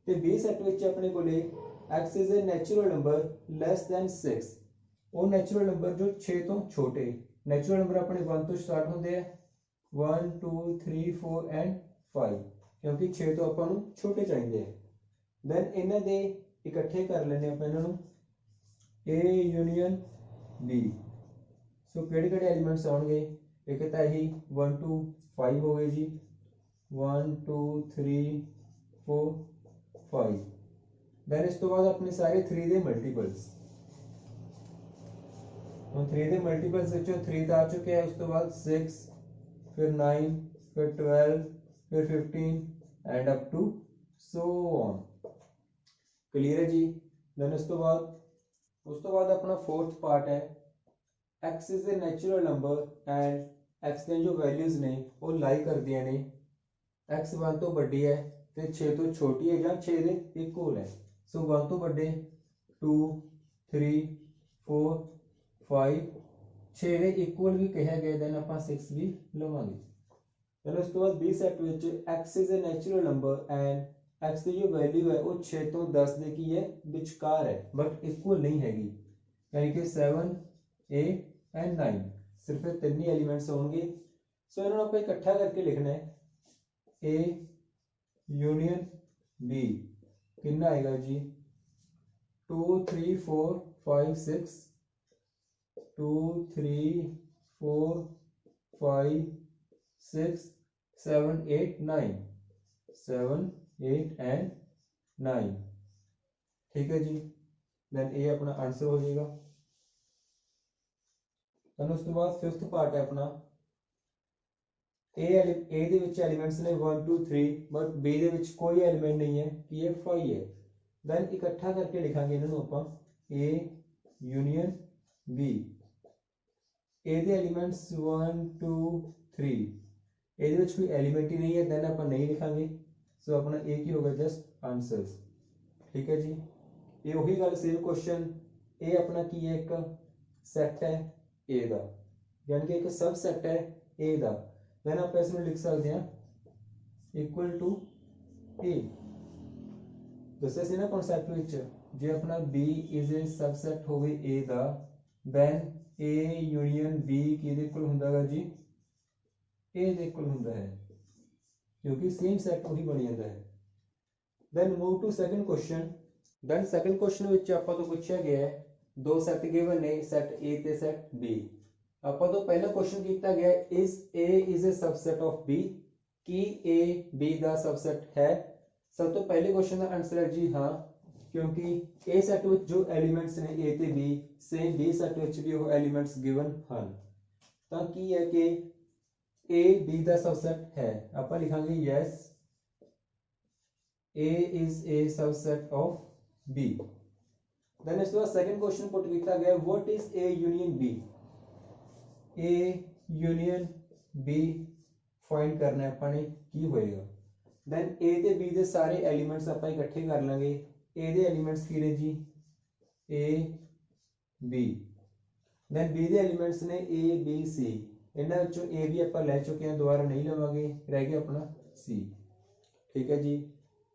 ਤੇ B ਸੈਟ ਵਿੱਚ ਆਪਣੇ ਕੋਲੇ x is a natural number less than 6 ਉਹ ਨੈਚੁਰਲ ਨੰਬਰ ਜੋ 6 ਤੋਂ ਛੋਟੇ ਨੈਚੁਰਲ ਨੰਬਰ ਆਪਣੇ 1 ਤੋਂ ਸਟਾਰਟ ਹੁੰਦੇ ਆ 1 2 3 4 and 5 ਕਿਉਂਕਿ 6 ਤੋਂ ਆਪਾਂ ਨੂੰ ਛੋਟੇ ਚਾਹੀਦੇ ਆ ਦੈਨ ਇਹਨਾਂ ਦੇ ਇਕੱਠੇ ਕਰ ਲੈਣੇ ਆਪਾਂ ਇਹਨਾਂ ਨੂੰ A ਯੂਨੀਅਨ B ਸੋ ਕਿਹੜੇ ਕਿਹੜੇ ਐਲੀਮੈਂਟਸ ਆਉਣਗੇ ਇੱਕ ਤਾਂ ਇਹੀ 1 2 5 ਹੋ ਗਏ ਜੀ 1 2 3 4 5 ਦੈਨ ਇਸ ਤੋਂ ਬਾਅਦ ਆਪਣੇ ਸਾਰੇ 3 ਦੇ ਮਲਟੀਪਲਸ ਹੁਣ 3 ਦੇ ਮਲਟੀਪਲਸ ਵਿੱਚੋਂ 3 ਤਾਂ ਆ ਚੁੱਕੇ ਆ ਉਸ ਤੋਂ ਬਾਅਦ 6 फिर 9 फिर 12 फिर 15 and up to so on clear है जी। देन उस तो बाद अपना फोर्थ पार्ट है x is a natural number and x ਦੀਆਂ ਜੋ ਵੈਲਿਊਜ਼ ਨੇ ਉਹ ਲਾਈ ਕਰਦੀਆਂ ਨੇ x 1 ਤੋਂ ਵੱਡੀ ਹੈ ਤੇ 6 ਤੋਂ ਛੋਟੀ ਹੈ ਜਾਂ 6 ਦੇ ਇਕੁਅਲ ਹੈ ਸੋ 1 ਤੋਂ ਵੱਡੇ 2 3 4 5 6 ਦੇ ਇਕੁਅਲ ਵੀ ਕਿਹਾ ਗਿਆ ਦੈਨ ਆਪਾਂ 6 ਵੀ ਲਵਾਂਗੇ then ਉਸ ਤੋਂ ਬਾਅਦ B ਸੈਟ ਵਿੱਚ x is a natural number and x ਦੀ ਜੋ ਵੈਲਿਊ ਹੈ ਉਹ 6 ਤੋਂ 10 ਦੇ ਕੀ ਹੈ ਵਿਚਕਾਰ ਹੈ ਬਟ ਇਕੁਅਲ ਨਹੀਂ ਹੈਗੀ ਯਾਨੀ ਕਿ 7 8 and 9 ਸਿਰਫ ਇਹ ਤਿੰਨ ਹੀ ਐਲੀਮੈਂਟਸ ਹੋਣਗੇ ਸੋ ਇਹਨਾਂ ਨੂੰ ਆਪਾਂ ਇਕੱਠਾ ਕਰਕੇ ਲਿਖਣਾ ਹੈ A ਯੂਨੀਅਨ B ਕਿੰਨਾ ਆਏਗਾ ਜੀ 2 3 4 5 6 2 3 4 5 6 7 8 9 7 8 and 9 ठीक है जी देन ये अपना आंसर हो जाएगा। then उसके बाद फिफ्थ पार्ट है अपना A ਦੇ ਵਿੱਚ ਐਲੀਮੈਂਟਸ ਨੇ 1 2 3 ਬਟ B ਦੇ ਵਿੱਚ ਕੋਈ ਐਲੀਮੈਂਟ ਨਹੀਂ ਹੈ ਕਿ ਇਹ 5 ਹੈ then ਇਕੱਠਾ ਕਰਕੇ ਲਿਖਾਂਗੇ ਇਹਨਾਂ ਨੂੰ ਆਪਾਂ A ਯੂਨੀਅਨ B A ਦੇ ਐਲੀਮੈਂਟਸ 1 2 3 ਇਹਦੇ ਵਿੱਚ ਕੋਈ ਐਲੀਮੈਂਟ ਹੀ ਨਹੀਂ ਹੈ then ਆਪਾਂ ਨਹੀਂ ਲਿਖਾਂਗੇ ਸੋ ਆਪਣਾ A ਕੀ ਹੋਗਾ ਜਸਟ ਆਨਸਰਸ ਠੀਕ ਹੈ ਜੀ। ਇਹ ਉਹੀ ਗੱਲ ਸੇਮ ਕੁਐਸਚਨ ਇਹ ਆਪਣਾ ਕੀ ਹੈ ਇੱਕ ਸੈਟ ਹੈ A ਦਾ ਯਾਨੀ ਕਿ ਇੱਕ ਸਬ ਸੈਟ ਹੈ A ਦਾ then ਆਪਾਂ ਇਸ ਨੂੰ ਲਿਖ ਸਕਦੇ ਹਾਂ ਇਕੁਅਲ ਟੂ A ਦੱਸਿਆ ਸੀ ਨਾ ਕਨਸੈਪਟ ਵਿੱਚ ਜੇ ਆਪਣਾ B ਇਜ਼ ਅ ਸਬਸੈਟ ਹੋਵੇ A the then A union B ਕਿਹਦੇ ਇਕੁਅਲ ਹੁੰਦਾ ਹੈ ਜੀ A ਦੇ ਇਕੁਅਲ ਹੁੰਦਾ ਹੈ क्योंकि सेम सेट वही बन जाता है। then move to second question then second question ਵਿੱਚ ਆਪਾਂ ਤੋਂ ਪੁੱਛਿਆ ਗਿਆ ਹੈ ਦੋ ਸੈਟ ਗਿਵਨ ਨੇ ਸੈਟ A ਤੇ ਸੈਟ B ਆਪਾਂ ਤੋਂ ਪਹਿਲਾ ਕੁਐਸਚਨ ਕੀਤਾ ਗਿਆ is A is a subset of B Ki A B the subset ਹੈ ਸਭ ਤੋਂ ਪਹਿਲੇ ਕੁਐਸਚਨ ਦਾ ਆਨਸਰ ਹੈ ਜੀ ਹਾਂ ਕਿਉਂਕਿ A ਸੈਟ ਵਿੱਚ ਜੋ ਐਲੀਮੈਂਟਸ ਨੇ A ਤੇ B ਸੇਮ B ਸੈਟ ਵਿੱਚ ਵੀ ਉਹ ਐਲੀਮੈਂਟਸ ਗਿਵਨ ਹਨ ਤਾਂ ਕੀ ਹੈ ਕਿ A B ਦਾ ਸਬਸੈਟ ਹੈ ਆਪਾਂ ਲਿਖਾਂਗੇ yes A is a subset of B then ਇਸ ਤੋਂ ਬਾਅਦ ਸੈਕੰਡ ਕੁਐਸਚਨ ਪੁੱਟ ਕੀਤਾ ਗਿਆ what is A union B A union B find ਕਰਨਾ ਆਪਾਂ ਨੇ ਕੀ ਹੋਏਗਾ then A ਤੇ B ਦੇ ਸਾਰੇ ਐਲੀਮੈਂਟਸ ਆਪਾਂ ਇਕੱਠੇ ਕਰ ਲਾਂਗੇ A ਦੇ ਐਲੀਮੈਂਟਸ ਕੀ ਨੇ ਜੀ A B then B ਦੇ ਐਲੀਮੈਂਟਸ ਨੇ A B C ਇਹਨਾਂ ਵਿੱਚੋਂ A ਵੀ ਆਪਾਂ ਲੈ ਚੁੱਕੇ ਹਾਂ ਦੁਬਾਰਾ ਨਹੀਂ ਲਵਾਂਗੇ ਰਹਿ ਗਿਆ ਆਪਣਾ C ਠੀਕ ਹੈ ਜੀ।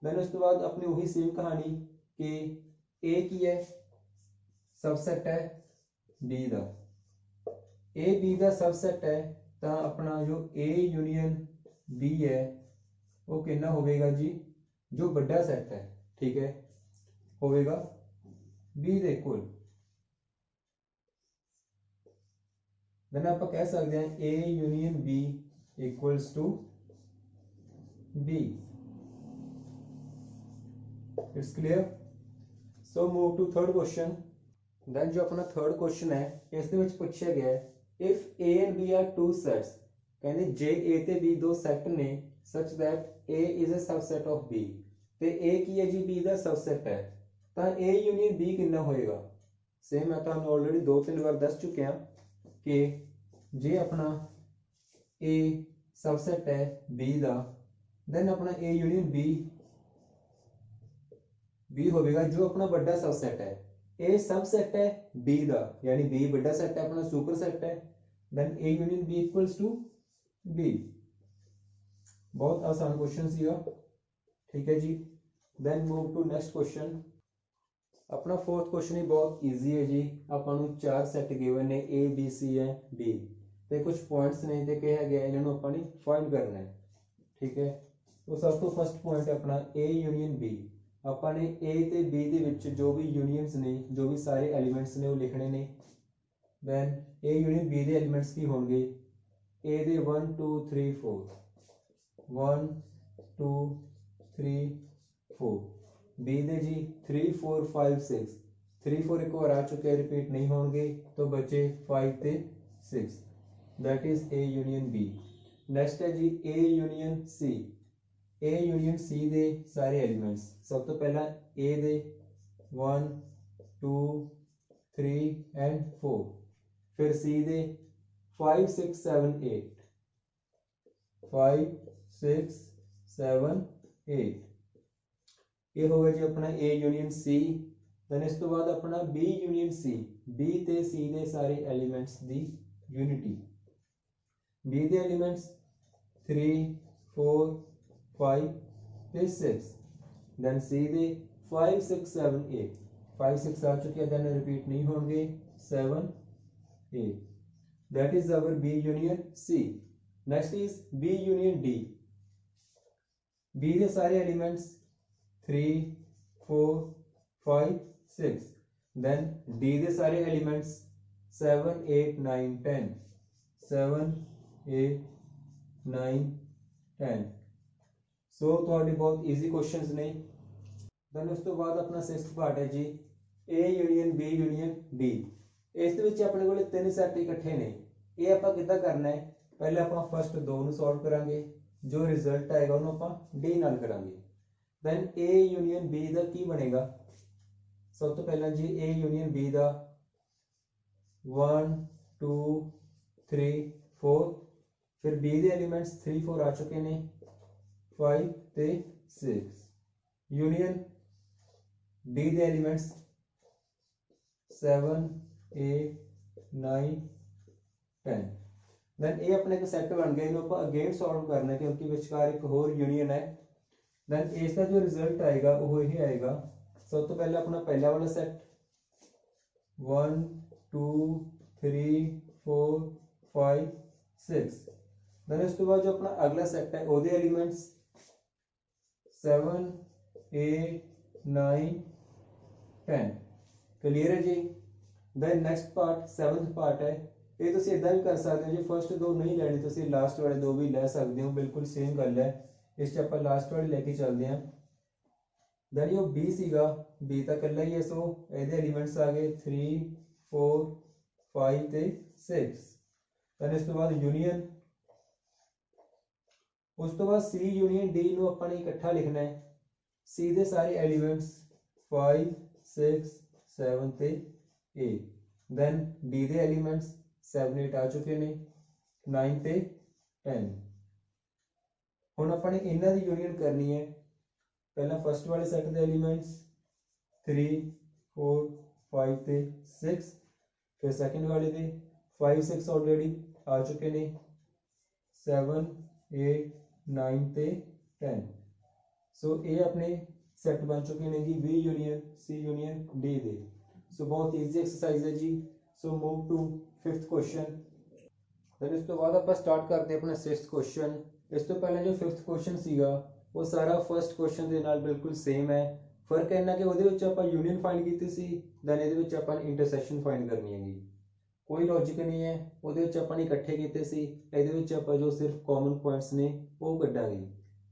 then ਉਸ ਤੋਂ ਬਾਅਦ ਆਪਣੀ ਉਹੀ ਸੇਮ ਕਹਾਣੀ ਕਿ A ਕੀ ਹੈ ਸਬਸੈਟ ਹੈ B the A B the subset ਹੈ ਤਾਂ ਆਪਣਾ ਜੋ A ਯੂਨੀਅਨ B ਹੈ ਉਹ ਕਿੰਨਾ ਹੋਵੇਗਾ ਜੀ ਜੋ ਵੱਡਾ ਸੈਟ ਹੈ ਠੀਕ ਹੈ ਹੋਵੇਗਾ B ਦੇ ਇਕੁਅਲ then ਆਪਾਂ ਕਹਿ ਸਕਦੇ ਹਾਂ A union B equals to B it's clear so move to third question then जो अपना third question है ਇਸ ਦੇ ਵਿੱਚ ਪੁੱਛਿਆ ਗਿਆ ਹੈ if A and B are two sets ਕਹਿੰਦੇ ਜੇ A ਤੇ B ਦੋ ਸੈਟ ਨੇ such that A is a subset of B ਤੇ A ਕੀ ਹੈ ਜੀ B ਦਾ subset ਹੈ ਤਾਂ A union B ਕਿੰਨਾ ਹੋਏਗਾ ਸੇਮ ਮੈਂ ਤੁਹਾਨੂੰ ਆਲਰੇਡੀ 2-3 ਵਾਰ ਦੱਸ ਚੁੱਕਿਆ ਕਿ ਜੇ ਆਪਣਾ A subset ਹੈ B ਦਾ then ਆਪਣਾ A union B ਹੋਵੇਗਾ ਜੋ ਆਪਣਾ ਵੱਡਾ सबसेट है A सबसेट है B ਦਾ यानी B ਵੱਡਾ ਸੈਟ ਹੈ ਆਪਣਾ ਸੁਪਰ ਸੈਟ ਹੈ then A union B equals to B बहुत आसान क्वेश्चन सीगा ठीक है जी then move to next question अपना फोर्थ क्वेश्चन ही बहुत इजी है जी ਆਪਾਂ ਨੂੰ ਚਾਰ ਸੈੱਟ ਗਿਵਨ ਨੇ A B C ਹੈ D ਤੇ ਕੁਝ ਪੁਆਇੰਟਸ ਨੇ ਤੇ ਕਿਹਾ ਗਿਆ ਇਹਨਾਂ ਨੂੰ ਆਪਾਂ ਨੇ ਫਾਈਂਡ ਕਰਨਾ ਹੈ ਠੀਕ ਹੈ तो ਸਭ ਤੋਂ ਫਸਟ ਪੁਆਇੰਟ ਆਪਣਾ A union B ਆਪਾਂ ਨੇ A ਤੇ B ਦੇ ਵਿੱਚ ਜੋ ਵੀ ਯੂਨੀਅਨਸ ਨੇ ਜੋ ਵੀ ਸਾਰੇ ਐਲੀਮੈਂਟਸ ਨੇ ਉਹ ਲਿਖਣੇ ਨੇ then A union B ਦੇ ਐਲੀਮੈਂਟਸ ਕੀ ਹੋਣਗੇ A ਦੇ 1 2 3 4 1 2 3 4 B ਦੇ ਜੀ 3 4 5 6 3 4 एक और आ चुके हैं रिपीट नहीं होंगे तो बचे 5 ਤੇ 6 that is A union B next है जी A union C A union C ਦੇ ਸਾਰੇ ਐਲੀਮੈਂਟਸ ਸਭ ਤੋਂ ਪਹਿਲਾਂ A ਦੇ 1 2 3 and 4 ਫਿਰ C ਦੇ 5 6 7 8 5 6 7 8 ਇਹ ਹੋ ਗਿਆ ਜੀ ਆਪਣਾ A union C then ਇਸ ਤੋਂ ਬਾਅਦ ਆਪਣਾ B union C B ਤੇ C ਦੇ ਸਾਰੇ ਐਲੀਮੈਂਟਸ ਦੀ ਯੂਨਿਟੀ B ਦੇ ਐਲੀਮੈਂਟਸ 3 4 5 ਤੇ 6 then C ਦੇ 5 6 7 8 5 6 आ चुके हैं then रिपीट नहीं होंगे 7 8 that is our B union C next is B union D B ਦੇ ਸਾਰੇ एलिमेंट्स 3 4 5 6 then D ਦੇ ਸਾਰੇ एलिमेंट्स 7 8 9 10 7 8 9 10 ਸੋ ਤੁਹਾਡੇ ਬਹੁਤ ਈਜ਼ੀ ਕੁਐਸਚਨਸ ਨੇ ਦੈਨ ਉਸ ਤੋਂ ਬਾਅਦ ਆਪਣਾ ਸਿਕਸਥ ਪਾਰਟ ਹੈ ਜੀ A union B union D ਇਸ ਦੇ ਵਿੱਚ ਆਪਣੇ ਕੋਲੇ ਤਿੰਨ ਸੈੱਟ ਇਕੱਠੇ ਨੇ ਇਹ ਆਪਾਂ ਕਿੱਦਾਂ ਕਰਨਾ ਹੈ ਪਹਿਲਾਂ ਆਪਾਂ ਫਸਟ ਦੋ ਨੂੰ ਸੋਲਵ ਕਰਾਂਗੇ ਜੋ ਰਿਜ਼ਲਟ ਆਏਗਾ ਉਹਨੂੰ ਆਪਾਂ D ਨਾਲ ਕਰਾਂਗੇ ਦੈਨ A ਯੂਨੀਅਨ B ਦਾ ਕੀ ਬਣੇਗਾ ਸਭ ਤੋਂ ਪਹਿਲਾਂ ਜੀ A ਯੂਨੀਅਨ B ਦਾ 1 2 3 4 ਫਿਰ B ਦੇ ਐਲੀਮੈਂਟਸ 3 4 ਆ ਚੁੱਕੇ ਨੇ 5 ਤੇ 6 यूनियन D ਦੇ एलिमेंट्स 7 8 9 10 देन ये अपने एक सेट बन गया इन्हों ਆਪਾਂ अगेन सॉल्व करना है क्योंकि विचकार एक होर यूनियन है देन इसका जो रिजल्ट आएगा वो यही आएगा सब तो पहले अपना पहला वाला सेट 1 2 3 4 5 6 देन इस तो बाद जो अपना अगला सेट है ਉਹਦੇ एलिमेंट्स 7 8 9 10 क्लियर है जी then next part seventh part है ये ਤੁਸੀਂ ਇਦਾਂ ਵੀ ਕਰ ਸਕਦੇ ਹੋ ਜੀ ਫਸਟ ਦੋ ਨਹੀਂ ਲੈਣੇ ਤੁਸੀਂ ਲਾਸਟ ਵਾਲੇ ਦੋ ਵੀ ਲੈ ਸਕਦੇ ਹੋ ਬਿਲਕੁਲ ਸੇਮ ਗੱਲ ਹੈ ਇਸ ਚ ਆਪਾਂ ਲਾਸਟ ਵਾਲੇ ਲੈ ਕੇ ਚੱਲਦੇ ਹਾਂ ਦੈਨ ਇਹ B ਸੀਗਾ B ਤਾਂ ਇਕੱਲਾ ਹੀ ਹੈ ਸੋ ਇਹਦੇ ਐਲੀਮੈਂਟਸ ਆ ਗਏ 3 4 5 ਤੇ 6 ਦੈਨ ਇਸ ਤੋਂ ਬਾਅਦ ਯੂਨੀਅਨ ਉਸ ਤੋਂ ਬਾਅਦ C ਯੂਨੀਅਨ D ਨੂੰ ਆਪਾਂ ਨੇ ਇਕੱਠਾ ਲਿਖਣਾ ਹੈ C ਦੇ ਸਾਰੇ ਐਲੀਮੈਂਟਸ 5 6 7 ਤੇ 8 then D ਦੇ ਐਲੀਮੈਂਟਸ 7 8 ਆ ਚੁੱਕੇ ਨੇ 9 ਤੇ 10 ਹੁਣ ਆਪਾਂ ਨੇ ਇਹਨਾਂ ਦੀ ਯੂਨੀਅਨ ਕਰਨੀ ਹੈ ਪਹਿਲਾਂ ਫਸਟ ਵਾਲੇ ਸੈੱਟ ਦੇ ਐਲੀਮੈਂਟਸ 3 4 5 ਤੇ 6 ਫਿਰ ਸੈਕੰਡ ਵਾਲੇ ਦੇ 5 6 ਆਲਰੇਡੀ ਆ ਚੁੱਕੇ ਨੇ 7 8 9 ਤੇ 10 ਸੋ ਇਹ ਆਪਣੇ ਸੈੱਟ ਬਣ ਚੁੱਕੇ ਨੇ ਜੀ B union C union D ਦੇ ਸੋ ਬਹੁਤ ਈਜ਼ੀ ਐਕਸਰਸਾਈਜ਼ ਹੈ ਜੀ so move to 5th question then ਇਸ ਤੋਂ ਬਾਅਦ ਆਪਾਂ ਸਟਾਰਟ ਕਰਦੇ ਆਪਣਾ 6th क्वेश्चन ਇਸ ਤੋਂ ਪਹਿਲਾਂ ਜੋ 5th क्वेश्चन ਸੀਗਾ ਉਹ ਸਾਰਾ ਫਰਸਟ क्वेश्चन ਦੇ ਨਾਲ ਬਿਲਕੁਲ ਸੇਮ ਹੈ ਫਰਕ ਇਹਨਾਂ ਕਿ ਉਹਦੇ ਵਿੱਚ ਆਪਾਂ ਯੂਨੀਅਨ ਫਾਈਂਡ ਕੀਤੀ ਸੀ ਦੈਨ ਇਹਦੇ ਵਿੱਚ ਆਪਾਂ ਇੰਟਰਸੈਕਸ਼ਨ ਫਾਈਂਡ ਕਰਨੀ ਹੈਗੀ ਕੋਈ ਲੌਜੀਕ ਨਹੀਂ ਹੈ ਉਹਦੇ ਵਿੱਚ ਆਪਾਂ ਨੇ ਇਕੱਠੇ ਕੀਤੇ ਸੀ ਇਹਦੇ ਵਿੱਚ ਆਪਾਂ ਜੋ ਸਿਰਫ ਕਾਮਨ ਪੁਆਇੰਟਸ ਨੇ ਉਹ ਕੱਢਾਂਗੇ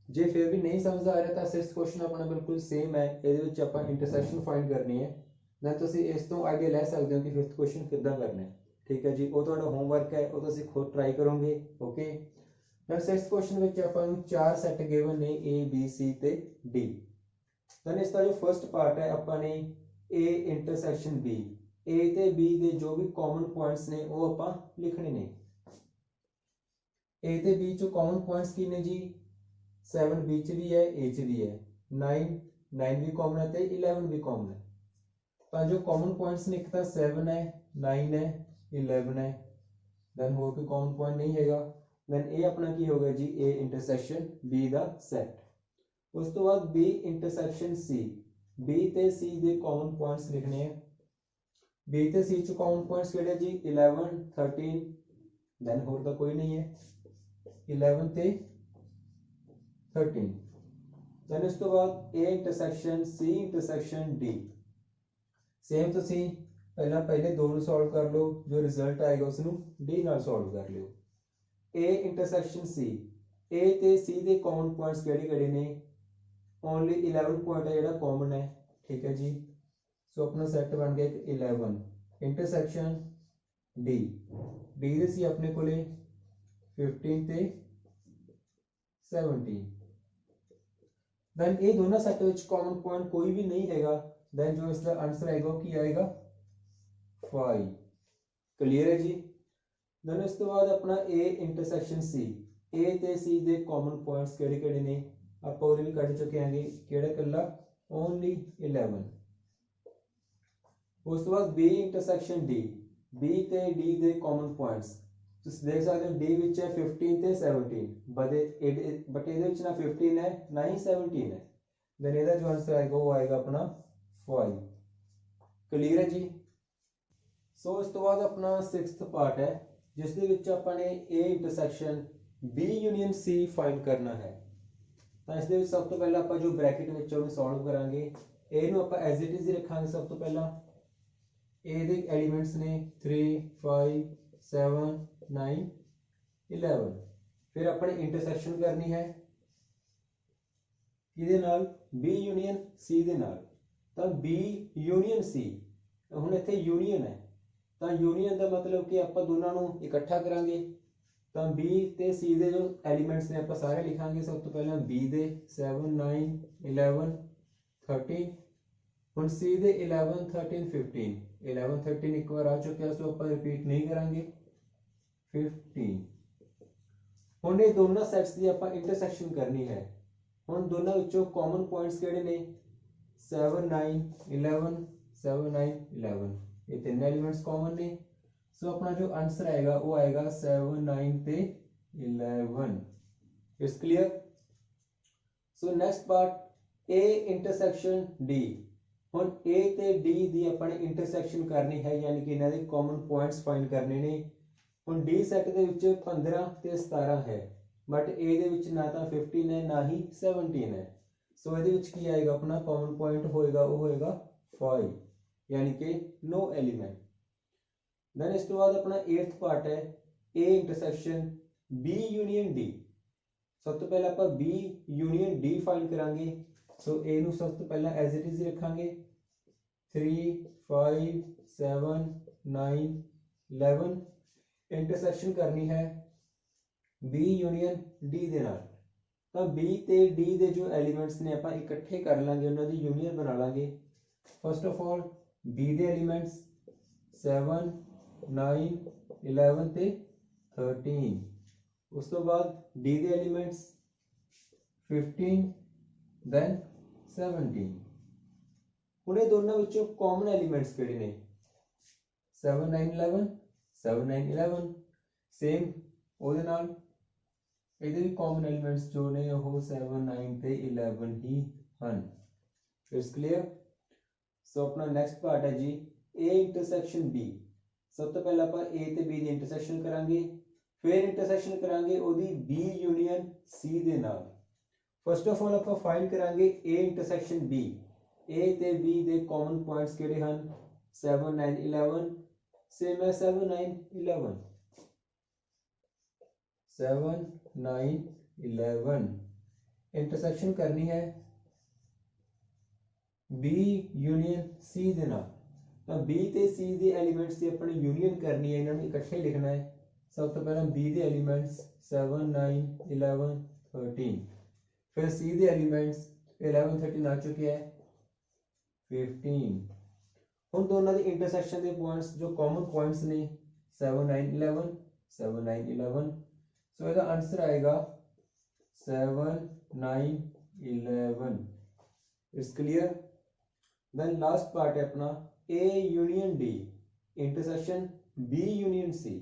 ਜੇ ਫਿਰ ਵੀ ਨਹੀਂ ਸਮਝ ਆ ਰਿਹਾ ਤਾਂ 6th क्वेश्चन ਆਪਣਾ ਬਿਲਕੁਲ ਸੇਮ ਹੈ ਇਹਦੇ ਵਿੱਚ ਆਪਾਂ ਇੰਟਰਸੈਕਸ਼ਨ ਫਾਈਂਡ ਕਰਨੀ ਹੈ ਦੈਨ ਤੁਸੀਂ ਇਸ ਤੋਂ ਆਈਡੀਆ ਲੈ ਸਕਦੇ ਹੋ ਕਿ 5th क्वेश्चन ਕਿੱਦਾਂ ਕਰਨਾ ਹੈ ठीक है जी वो थोड़ा होमवर्क है वो तुम खुद ट्राई करोगे ओके ਤਾਂ ਸਿਕਸਥ ਕੁਐਸਚਨ ਵਿੱਚ ਆਪਾਂ ਨੂੰ ਚਾਰ ਸੈੱਟ ਗਿਵਨ ਨੇ A B C ਤੇ D। ਤਾਂ ਇਸ ਦਾ ਜੋ ਫਰਸਟ ਪਾਰਟ ਹੈ ਆਪਾਂ ਨੇ A ਇੰਟਰਸੈਕਸ਼ਨ B, A ਤੇ B ਦੇ ਜੋ ਵੀ ਕਾਮਨ ਪੁਆਇੰਟਸ ਨੇ ਉਹ ਆਪਾਂ ਲਿਖਣੇ ਨੇ। A ਤੇ B ਚੋਂ ਕਾਮਨ ਪੁਆਇੰਟਸ ਕੀ ਨੇ ਜੀ, 7 B ਚ ਵੀ ਹੈ A ਚ ਵੀ ਹੈ, 9 ਵੀ ਕਾਮਨ ਹੈ ਤੇ 11 ਵੀ ਕਾਮਨ ਹੈ। ਤਾਂ ਜੋ ਕਾਮਨ ਪੁਆਇੰਟਸ ਨੇ, ਇੱਕ ਤਾਂ 7 ਹੈ, 9 ਹੈ, 11 ਹੈ, ਦੈਨ ਹੋਰ ਕੋਈ ਕਾਮਨ ਪੁਆਇੰਟ ਨਹੀਂ ਹੈਗਾ। ਦੈਨ ਇਹ ਆਪਣਾ ਕੀ ਹੋਗਾ ਜੀ, A intersection B the set. ਉਸ ਤੋਂ ਬਾਅਦ B ਇੰਟਰਸੈਕਸ਼ਨ C, B ਤੇ C ਦੇ ਕਾਮਨ ਪੁਆਇੰਟਸ ਲਿਖਣੇ ਆ। B ਤੇ C ਚ ਕਾਮਨ ਪੁਆਇੰਟਸ ਕਿਹੜੇ ਜੀ, 11 13, ਦੈਨ ਹੋਰ ਤਾਂ ਕੋਈ ਨਹੀਂ ਹੈ, 11 ਤੇ 13। ਦੈਨ ਇਸ ਤੋਂ ਬਾਅਦ A intersection C intersection D। Same ਤੁਸੀਂ ਪਹਿਲੇ ਦੋ ਨੂੰ ਸੋਲਵ ਕਰ ਲਓ, ਜੋ ਰਿਜ਼ਲਟ ਆਏਗਾ ਉਸ ਨੂੰ D ਨਾਲ ਸੋਲਵ ਕਰ ਲਿਓ। A ਇੰਟਰਸੈਕਸ਼ਨ C, A ਤੇ C ਦੇ ਕਾਮਨ ਪੁਆਇੰਟਸ ਕਿਹੜੇ ਨੇ, ਓਨਲੀ 11 ਪੁਆਇੰਟ ਹੈ ਜਿਹੜਾ ਕਾਮਨ ਹੈ, ਠੀਕ ਹੈ ਜੀ। ਸੋ ਆਪਣਾ ਸੈੱਟ ਬਣ ਗਿਆ ਇੱਕ 11 ਇੰਟਰਸੈਕਸ਼ਨ D। D ਦੇ ਸੀ ਆਪਣੇ ਕੋਲੇ 15 ਤੇ 17। ਦੈਨ ਇਹ ਦੋਨਾਂ ਸੈੱਟ ਵਿੱਚ ਕਾਮਨ ਪੁਆਇੰਟ ਕੋਈ ਵੀ ਨਹੀਂ ਹੈਗਾ, ਦੈਨ ਜੋ ਇਸ ਦਾ ਆਂਸਰ ਆਏਗਾ ਉਹ ਕੀ ਆਏਗਾ, 5। ਕਲੀਅਰ ਹੈ ਜੀ। ਦੈਨ ਇਸ ਤੋਂ ਬਾਅਦ ਆਪਣਾ A ਇੰਟਰਸੈਕਸ਼ਨ C, A ਤੇ C ਦੇ ਕਾਮਨ ਪੁਆਇੰਟਸ ਕਿਹੜੇ ਨੇ, ਆਪਾਂ ਉਹ ਵੀ ਕੱਢ ਚੁੱਕੇ ਆਂਗੇ, ਕਿਹੜਾ ਇਕੱਲਾ, ਓਨਲੀ 11। ਉਸ ਤੋਂ ਬਾਅਦ B ਇੰਟਰਸੈਕਸ਼ਨ D, B ਤੇ D ਦੇ ਕਾਮਨ ਪੁਆਇੰਟਸ ਤੁਸੀਂ ਦੇਖ ਸਕਦੇ ਹੋ, D ਵਿੱਚ ਹੈ 15 ਤੇ 17, ਬਟ ਇਹਦੇ ਵਿੱਚ ਨਾ 15 ਹੈ ਨਾ ਹੀ 17 ਹੈ, ਦੈਨ ਇਹਦਾ ਜੋ ਆਂਸਰ ਆਏਗਾ ਉਹ ਆਏਗਾ ਆਪਣਾ 5। ਕਲੀਅਰ ਹੈ ਜੀ। ਸੋ ਇਸ ਤੋਂ ਬਾਅਦ ਆਪਣਾ ਸਿਕਸਥ ਪਾਰਟ ਹੈ, ਜਿਸ ਦੇ ਵਿੱਚ ਆਪਾਂ ਨੇ A intersection B union C find ਕਰਨਾ ਹੈ। ਤਾਂ ਇਸ ਦੇ ਵਿੱਚ ਸਭ ਤੋਂ ਪਹਿਲਾਂ ਆਪਾਂ ਜੋ ਬ੍ਰੈਕਟ ਵਿੱਚ ਉਹਨੂੰ ਸੋਲਵ ਕਰਾਂਗੇ, A ਨੂੰ ਆਪਾਂ ਐਜ਼ ਇਟ ਇਜ਼ ਹੀ ਰੱਖਾਂਗੇ। ਸਭ ਤੋਂ ਪਹਿਲਾਂ A ਦੇ ਐਲੀਮੈਂਟਸ ਨੇ 3 5 7 9 11। ਫਿਰ ਆਪਾਂ ਨੇ ਇੰਟਰਸੈਕਸ਼ਨ ਕਰਨੀ ਹੈ ਕਿਹਦੇ ਨਾਲ, B ਯੂਨੀਅਨ C ਦੇ ਨਾਲ। ਤਾਂ B ਯੂਨੀਅਨ C, ਹੁਣ ਇੱਥੇ ਯੂਨੀਅਨ ਹੈ, ਤਾਂ ਯੂਨੀਅਨ ਦਾ ਮਤਲਬ ਕਿ ਆਪਾਂ ਦੋਨਾਂ ਨੂੰ ਇਕੱਠਾ ਕਰਾਂਗੇ। ਤਾਂ B ਤੇ C ਦੇ ਜੋ ਐਲੀਮੈਂਟਸ ਨੇ ਆਪਾਂ ਸਾਰੇ ਲਿਖਾਂਗੇ। ਸਭ ਤੋਂ ਪਹਿਲਾਂ B ਦੇ 7 9 11 13, ਹੁਣ C ਦੇ 11 13 15, 11 13 ਇੱਕ ਵਾਰ ਆ ਚੁੱਕਿਆ, ਸੋ ਆਪਾਂ ਰਿਪੀਟ ਨਹੀਂ ਕਰਾਂਗੇ। 15, ਹੁਣ ਇਹ ਦੋਨਾਂ ਸੈਟਸ ਦੀ ਆਪਾਂ ਇੰਟਰਸੈਕਸ਼ਨ ਕਰਨੀ ਹੈ। ਹੁਣ ਦੋਨਾਂ ਵਿੱਚੋਂ ਕਾਮਨ ਪੁਆਇੰਟਸ ਕਿਹੜੇ ਨੇ, 7 9 11 7 9 11, ਇਹ ਤਿੰਨ ਐਲੀਮੈਂਟਸ ਕਾਮਨ ਨੇ। ਸੋ ਆਪਣਾ ਜੋ ਆंसर आएगा वो आएगा 7 9 ਤੇ 11। It's clear. So next part A intersection D। ਹੁਣ A ਤੇ D ਦੀ ਆਪਾਂ ਨੇ ਇੰਟਰਸੈਕਸ਼ਨ ਕਰਨੀ ਹੈ, ਯਾਨੀ ਕਿ ਇਹਨਾਂ ਦੇ ਕਾਮਨ ਪੁਆਇੰਟਸ ਫਾਈਂਡ ਕਰਨੇ ਨੇ। ਹੁਣ D ਸੈੱਟ ਦੇ ਵਿੱਚ 15 ਤੇ 17 ਹੈ, ਬਟ A ਦੇ ਵਿੱਚ ਨਾ ਤਾਂ 15 ਹੈ ਨਾ ਹੀ 17 ਹੈ। ਸੋ ਇਹਦੇ ਵਿੱਚ ਕੀ ਆਏਗਾ, ਆਪਣਾ ਕਾਮਨ ਪੁਆਇੰਟ ਹੋਏਗਾ ਉਹ ਹੋਏਗਾ 5, यानी कि नो एलिमेंट। देन इस तो बाद अपना 8th पार्ट है A intersection B union D। सब तो पहले आप B यूनियन D फाइंड करांगे। सो A नु सब तो पहला एज इट इज रखांगे 3 5 7 9 11। इंटरसेक्शन करनी है B यूनियन D ਦੇ ਨਾਲ। ਤਾਂ B ਤੇ D ਦੇ ਜੋ ਐਲੀਮੈਂਟਸ ਨੇ ਆਪਾਂ ਇਕੱਠੇ ਕਰ ਲਾਂਗੇ, ਉਹਨਾਂ ਦੀ ਯੂਨੀਅਨ ਬਣਾ ਲਾਂਗੇ। ਫਸਟ ਆਫ ਆਲ B ਦੇ ਐਲੀਮੈਂਟਸ 7 9 11 ਤੇ 13। ਉਸ ਤੋਂ ਬਾਅਦ D ਦੇ ਐਲੀਮੈਂਟਸ 15 then 17। ਹੁਣ ਇਹ ਦੋਨਾਂ ਵਿੱਚੋਂ ਕਾਮਨ ਐਲੀਮੈਂਟਸ ਕਿਹੜੇ ਨੇ, 7 9 11 7 9 11। ਸੇਮ ਉਹਦੇ ਨਾਲ ਇਹਦੇ ਵੀ ਕਾਮਨ ਐਲੀਮੈਂਟਸ ਜੋ ਨੇ ਉਹ 7 9 ਤੇ 11 ਹੀ ਹਨ। It's clear. ਸੋ ਆਪਣਾ ਨੈਕਸਟ ਪਾਰਟ ਹੈ ਜੀ A ਇੰਟਰਸੈਕਸ਼ਨ B। ਸਭ ਤੋਂ ਪਹਿਲਾਂ ਆਪਾਂ A ਤੇ B ਦੀ ਇੰਟਰਸੈਕਸ਼ਨ ਕਰਾਂਗੇ, ਫਿਰ ਇੰਟਰਸੈਕਸ਼ਨ ਕਰਾਂਗੇ ਉਹਦੀ B ਯੂਨੀਅਨ C ਦੇ ਨਾਲ। ਫਸਟ ਆਫ ਆਲ ਆਪਾਂ ਫਾਈਂਡ ਕਰਾਂਗੇ A ਇੰਟਰਸੈਕਸ਼ਨ B। A ਤੇ B ਦੇ ਕਾਮਨ ਪੁਆਇੰਟਸ ਕਿਹੜੇ ਹਨ, 7 9 11। ਸੇਮ ਹੈ 7 9 11 7 9 11। इंटरसेक्शन करनी है B यूनियन C ਦੇ ਨਾਲ। ਤਾਂ B ਤੇ C ਦੇ ਐਲੀਮੈਂਟਸ ਦੀ ਆਪਣੀ ਯੂਨੀਅਨ ਕਰਨੀ ਹੈ, ਇਹਨਾਂ ਨੂੰ ਇਕੱਠੇ ਲਿਖਣਾ ਹੈ। सब तो पहला बी दे एलिमेंट्स 7 9 11 13, फिर सी दे एलिमेंट्स 11 13 आ चुके हैं 15। ਹੁਣ ਦੋਨਾਂ ਦੇ ਇੰਟਰਸੈਕਸ਼ਨ ਦੇ ਪੁਆਇੰਟਸ ਜੋ ਕਾਮਨ ਪੁਆਇੰਟਸ ਨੇ 7 9 11 7 9 11, ਸੋ ਇਹਦਾ ਆਨਸਰ ਆਏਗਾ 7 9 11। It's clear. Then last part है अपना A union D intersection B union C।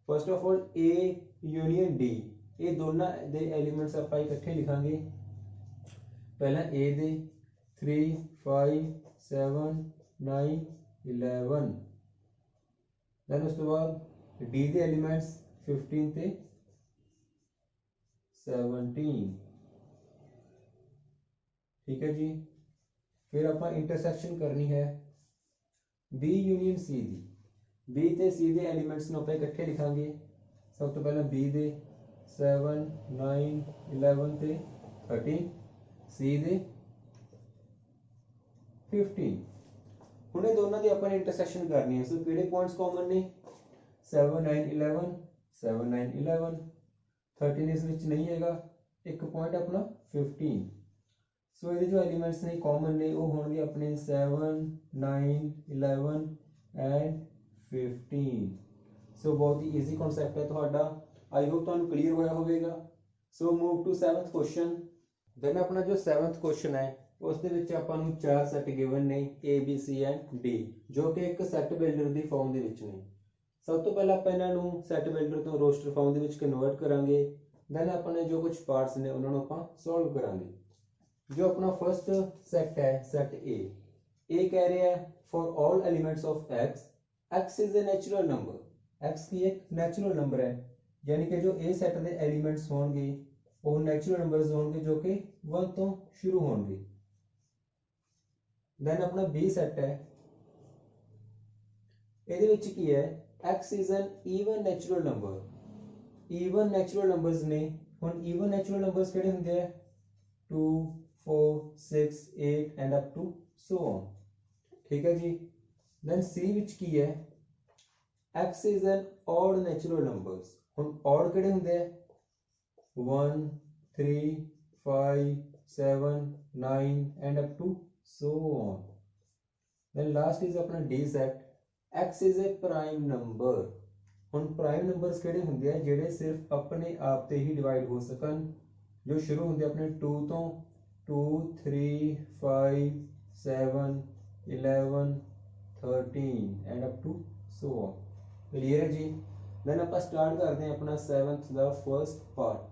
First of all A union D, ये दोनों दे एलिमेंट्स आप इकट्ठे लिखांगे। पहला A दे 3 5 7 9 11, देन उस तो बाद D दे एलिमेंट्स 15 ते 17, ठीक है जी। फिर आप इंटरसेक्शन करनी है बी यूनियन सी दी, बी ते सी दे एलिमेंट्स ਨੂੰ ਆਪਾਂ ਇਕੱਠੇ ਲਿਖਾਂਗੇ। ਸਭ ਤੋਂ ਪਹਿਲਾਂ बी ਦੇ 7 9 11 ਤੇ 13, सी ਦੇ 15। ਹੁਣ ਇਹ ਦੋਨਾਂ ਦੀ ਆਪਾਂ ਨੇ ਇੰਟਰਸੈਕਸ਼ਨ ਕਰਨੀ ਹੈ। ਸੋ ਕਿਹੜੇ ਪੁਆਇੰਟਸ ਕਾਮਨ ਨੇ 7 9 11 7 9 11, 13 ਇਸ ਵਿੱਚ ਨਹੀਂ ਹੈਗਾ, ਇੱਕ ਪੁਆਇੰਟ ਆਪਣਾ 15। ਸੋ ਇਹਦੇ ਜੋ ਐਲੀਮੈਂਟਸ ਨੇ ਕਾਮਨ ਨੇ ਉਹ ਹੋਣਗੇ ਆਪਣੇ 7 9 11 ਐਂਡ 15। ਸੋ ਬਹੁਤ ਹੀ ਈਜ਼ੀ ਕਨਸੈਪਟ ਹੈ ਤੁਹਾਡਾ, ਆਈ ਹੋਪ ਤੁਹਾਨੂੰ ਕਲੀਅਰ ਹੋਇਆ ਹੋਵੇਗਾ। So move to 7th question. Then ਆਪਣਾ ਜੋ 7th ਕੁਐਸਚਨ ਹੈ ਉਸ ਦੇ ਵਿੱਚ ਆਪਾਂ ਨੂੰ ਚਾਰ ਸੈੱਟ ਗਿਵਨ ਨੇ A B C and D, ਜੋ ਕਿ ਇੱਕ ਸੈੱਟ ਬਿਲਡਰ ਦੀ ਫਾਰਮ ਦੇ ਵਿੱਚ ਨੇ। ਸਭ ਤੋਂ ਪਹਿਲਾਂ ਆਪਾਂ ਇਹਨਾਂ ਨੂੰ ਸੈੱਟ ਬਿਲਡਰ ਤੋਂ ਰੋਸਟਰ ਫਾਰਮ ਦੇ ਵਿੱਚ ਕਨਵਰਟ ਕਰਾਂਗੇ। ਦੈਨ ਆਪਾਂ ਨੇ ਜੋ ਕੁਝ ਪਾਰਟਸ ਨੇ ਉਹਨਾਂ ਨੂੰ ਆਪਾਂ ਸੋਲਵ ਕਰਾਂਗੇ। जो अपना फर्स्ट सेट है सेट ए कह रहे हैं for all elements of x is a natural number, x की एक नेचुरल नंबर है, यानी कि जो ए सेट के एलिमेंट्स होंगे वो नेचुरल नंबर्स होंगे जो कि 1 तो शुरू होंगे। देन अपना बी सेट है, ਇਹਦੇ ਵਿੱਚ ਕੀ ਹੈ x is N even natural number, even natural numbers ने। ਹੁਣ ਈਵਨ नेचुरल नंबर्स ਕਿਹੜੇ ਹੁੰਦੇ ਆ 2 4 6 8 and up to so on, ठीक है जी। देन सी विच की है x is an odd natural numbers. हुन ऑड किहड़े हुंदे आ 1 3 5 7 9 and up to so on. Then last is अपना D set x is a prime number. हुन प्राइम नंबर्स किहड़े हुंदे आ जिहड़े सिर्फ अपने आप ते ही डिवाइड हो सकन, जो शुरू होंगे अपने 2 तो 2 3 5 7 11 13 and up to so on. Clear है जी। देन आप स्टार्ट करते हैं अपना 7th दा first part.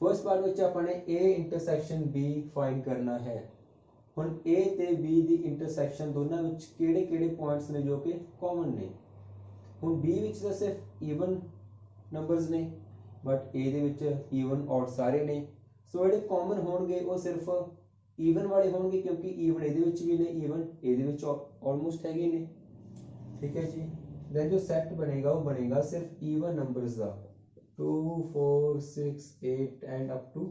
First part which आपने ए इंटरसेक्शन बी फाइंड करना है। हुन ए ते बी दी इंटरसेक्शन दोनों विच किहड़े-किहड़े पॉइंट्स ने जो कि कॉमन ने। हुन बी विच तां सिर्फ ईवन नंबर्स ने, but A they which even odd सारे ने। सो ਜਿਹੜੇ ਕਾਮਨ ਹੋਣਗੇ ਉਹ ਸਿਰਫ ਈਵਨ ਵਾਲੇ ਹੋਣਗੇ, ਕਿਉਂਕਿ ਈਵਨ ਇਹਦੇ ਵਿੱਚ ਵੀ ਨੇ, ਈਵਨ ਇਹਦੇ ਵਿੱਚ ਆਲਮੋਸਟ ਹੈਗੇ ਨੇ, ਠੀਕ ਹੈ ਜੀ। ਦੈਨ ਜੋ ਸੈੱਟ ਬਣੇਗਾ ਉਹ ਬਣੇਗਾ ਸਿਰਫ ਈਵਨ ਨੰਬਰਸ ਦਾ 2 4 6 8 ਐਂਡ ਅਪ ਟੂ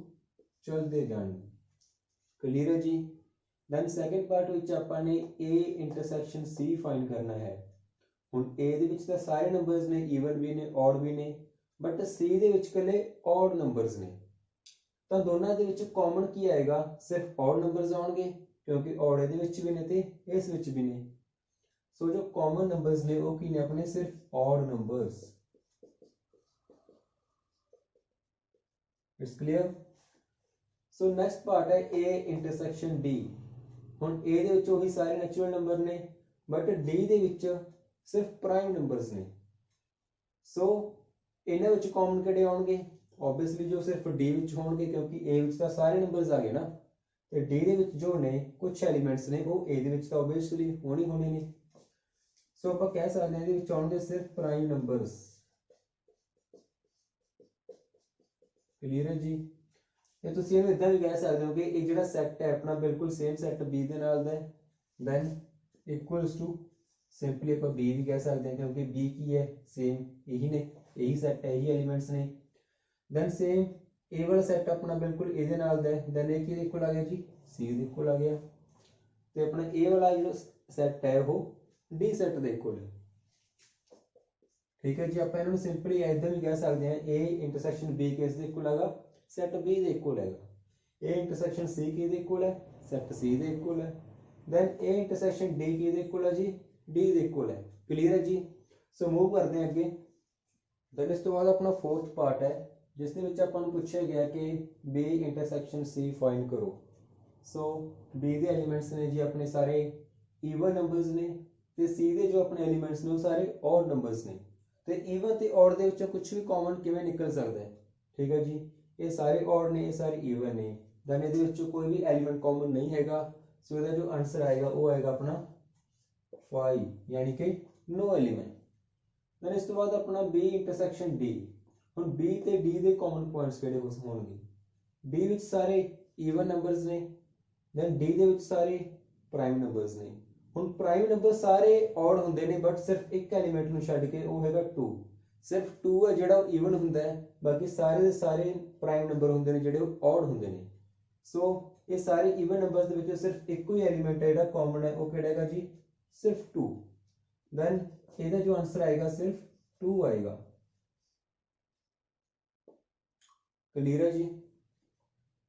ਚਲਦੇ ਜਾਣਗੇ। ਕਲੀਅਰ ਹੈ ਜੀ। ਦੈਨ ਸੈਕੰਡ ਪਾਰਟ ਵਿੱਚ ਆਪਾਂ ਨੇ A ਇੰਟਰਸੈਕਸ਼ਨ C ਫਾਈਂਡ ਕਰਨਾ ਹੈ। ਹੁਣ A ਦੇ ਵਿੱਚ ਤਾਂ ਸਾਰੇ ਨੰਬਰਸ ਨੇ, ਈਵਨ ਵੀ ਨੇ ਔਡ ਵੀ ਨੇ, ਬਟ C ਦੇ ਵਿੱਚ ਇਕੱਲੇ ਔਡ ਨੰਬਰਸ ਨੇ। ਤਾਂ ਦੋਨਾਂ ਦੇ ਵਿੱਚ ਕਾਮਨ ਕੀ ਆਏਗਾ ਸਿਰਫ ਔਡ ਨੰਬਰਸ ਆਉਣਗੇ, ਕਿਉਂਕਿ ਔਡ ਇਹਦੇ ਵਿੱਚ ਵੀ ਨੇ ਤੇ ਇਸ ਵਿੱਚ ਵੀ ਨੇ। ਸੋ ਜੋ ਕਾਮਨ ਨੰਬਰਸ ਨੇ ਉਹ ਕੀ ਨੇ ਆਪਣੇ ਸਿਰਫ odd numbers. It's clear. So next part ਹੈ A ਇੰਟਰਸੈਕਸ਼ਨ D। ਹੁਣ A ਦੇ ਵਿੱਚ ਉਹੀ ਸਾਰੇ ਨੈਚੁਰਲ ਨੰਬਰ ਨੇ, ਬਟ D ਦੇ ਵਿੱਚ ਸਿਰਫ ਪ੍ਰਾਈਮ ਨੰਬਰਸ ਨੇ। ਸੋ ਇਹਨਾਂ ਵਿੱਚ ਕਾਮਨ ਕਿਹੜੇ ਆਉਣਗੇ ऑब्वियसली जो सिर्फ D विच होंगे, क्योंकि A विच तां सारे नंबर्स आ गए ना, ते D दे विच जो ने कुछ एलिमेंट्स ने वो A दे विच तां ऑब्वियसली होने ने। सो आप कह सकते हैं इहदे विच आउणगे सिर्फ प्राइम नंबर्स। क्लियर है जी। ते तुसीं इहनूं इदां भी कह सकते हो कि ये जिहड़ा सैट है अपना बिल्कुल सेम सैट B दे नाल दा है, दैन इक्वल्स टू सिंपली आप B भी कह सकते हैं, क्योंकि B की है सेम यही ने, यही सैट है, यही एलिमेंट्स ने। देन सेम ए वाला सैट अपना बिल्कुल ए दे नाल दा है, देन ए किहदे इक्वल आ गया जी C दे इक्वल आ गया, ते अपना ए वाला जो सैट है वो D सैट दे इक्वल है। ठीक है जी। आप इन्होंने सिंपली इदां भी कह सकते हैं ए इंटरसैक्शन बी किस दे इक्वल हैगा, सैट बी दे इक्वल हैगा। ए इंटरसैक्शन सी की दे इक्वल है, सैट सी दे इक्वल है। दैन ए इंटरसैक्शन डी की दे इक्वल है जी, डी दे इक्वल है। क्लीयर है जी। सो मूव करते हैं अगे। दैन इस तो बाद अपना फोर्थ पार्ट है जिस दे विच आपां नूं पुछया गया कि बी इंटरसैक्शन सी फाइंड करो। सो बी दे एलीमेंट्स ने जी अपने सारे ईवन नंबर्स ने, ते सी दे जो अपने एलीमेंट्स ने वो सारे ऑड नंबर्स ने। तो ईवन ते ऑड दे विचों कुछ भी कॉमन किवें निकल सकता है। ठीक है जी। ये सारे ऑड ने, ये सारे ईवन ने, दैन इहदे विचों कोई भी एलीमेंट कॉमन नहीं हैगा। सो इहदा जो आंसर आएगा वो आएगा अपना 5, यानी कि नो एलीमेंट। दैन इस तो बाद अपना बी इंटरसैक्शन डी। हुण बी ते डी दे कॉमन पॉइंट्स किहड़े होणगे? बी विच सारे ईवन नंबर्स ने, दैन डी दे विच सारे प्राइम नंबर्स ने। हुण प्राइम नंबर सारे ऑड हुंदे ने बट सिर्फ एक एलीमेंट नूं छड्ड के वो हैगा 2। सिर्फ 2 है जिहड़ा ईवन हुंदा है, बाकी सारे दे सारे प्राइम नंबर हुंदे ने जिहड़े ऑड हुंदे ने। सो ये सारे ईवन नंबर्स दे विचों सिर्फ एक ही एलीमेंट है जिहड़ा कॉमन है, वो किहड़ा हैगा जी? सिर्फ 2। दैन इहदा जो आंसर आएगा सिर्फ 2 आएगा। क्लियर है जी।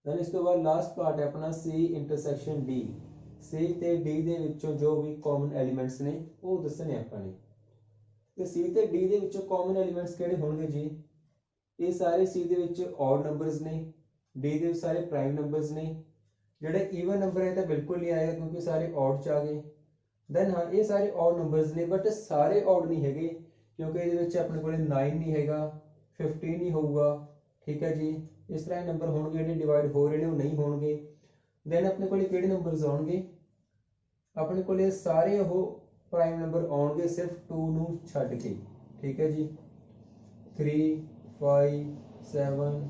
दैन इस तो बाद लास्ट पार्ट है अपना सी इंटरसैक्शन डी। सी ते डी दे विचों जो भी कॉमन एलीमेंट्स ने वो दसने आपां ने। ते सी ते डी दे विचों कॉमन एलीमेंट्स किहड़े होणगे जी? ये सारे सी दे विच ऑड नंबर्स ने, डी दे विच सारे प्राइम नंबर्स ने। जिहड़े ईवन नंबर है तो बिल्कुल नहीं आएगा क्योंकि सारे ऑड च आ गए। दैन हाँ ये सारे ऑड नंबर्स ने बट सारे ऑड नहीं हैगे क्योंकि ये विच अपने कोले 9 नहीं हैगा, 15 नहीं होऊगा। ठीक है जी। इस तरह नंबर होणगे जिहड़े डिवाइड हो रहे ने वो नहीं होणगे। दैन अपने कोले किहड़े नंबर्स आउणगे? अपने कोले सारे वो प्राइम नंबर आउणगे सिर्फ 2 नूं छड्ड के। ठीक है जी। 3, 5, 7,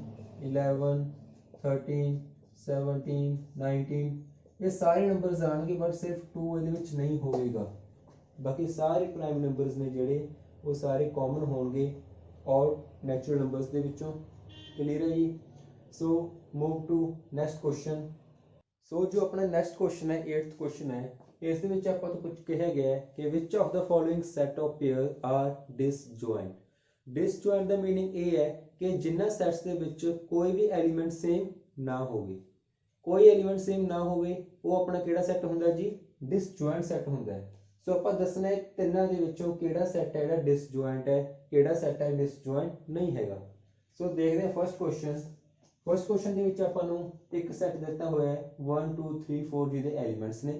11, 13, 17, 19 ये सारे नंबर्स आएंगे बट सिर्फ 2 ਇਹਦੇ ਵਿੱਚ नहीं होएगा। बाकी सारे प्राइम नंबर्स ने ਜਿਹੜੇ वो सारे कॉमन होंगे और नेचुरल नंबर्स ਦੇ ਵਿੱਚੋਂ। क्लियर है जी। So move to next question. So जो अपना नेक्स्ट क्वेश्चन है 8th क्वेश्चन है, इस ਦੇ ਵਿੱਚ ਆਪਾਂ ਤੋਂ ਕੁਝ ਕਿਹਾ ਗਿਆ ਹੈ ਕਿ which of the following set of pair are disjoint। Disjoint the meaning ਇਹ ਹੈ ਕਿ ਜਿਨ੍ਹਾਂ ਸੈਟਸ ਦੇ ਵਿੱਚ ਕੋਈ ਵੀ ਐਲੀਮੈਂਟ ਸੇਮ ਨਾ ਹੋਵੇ। कोई एलिमेंट सेम ना होवे वो अपना केड़ा सैट हुंदा जी? डिसजॉइंट सैट हुंदा है। सो आपां दसना है तिन्नां दे विचों केड़ा सैट है जिहड़ा डिसजॉइंट है, केड़ा सैट है डिसजॉइंट नहीं हैगा। सो देखदे हैं फर्स्ट क्वेश्चन। फर्स्ट क्वेश्चन दे विच आपां नूं एक सैट दित्ता होया है 1 2 3 4 जिहदे एलिमेंट्स ने,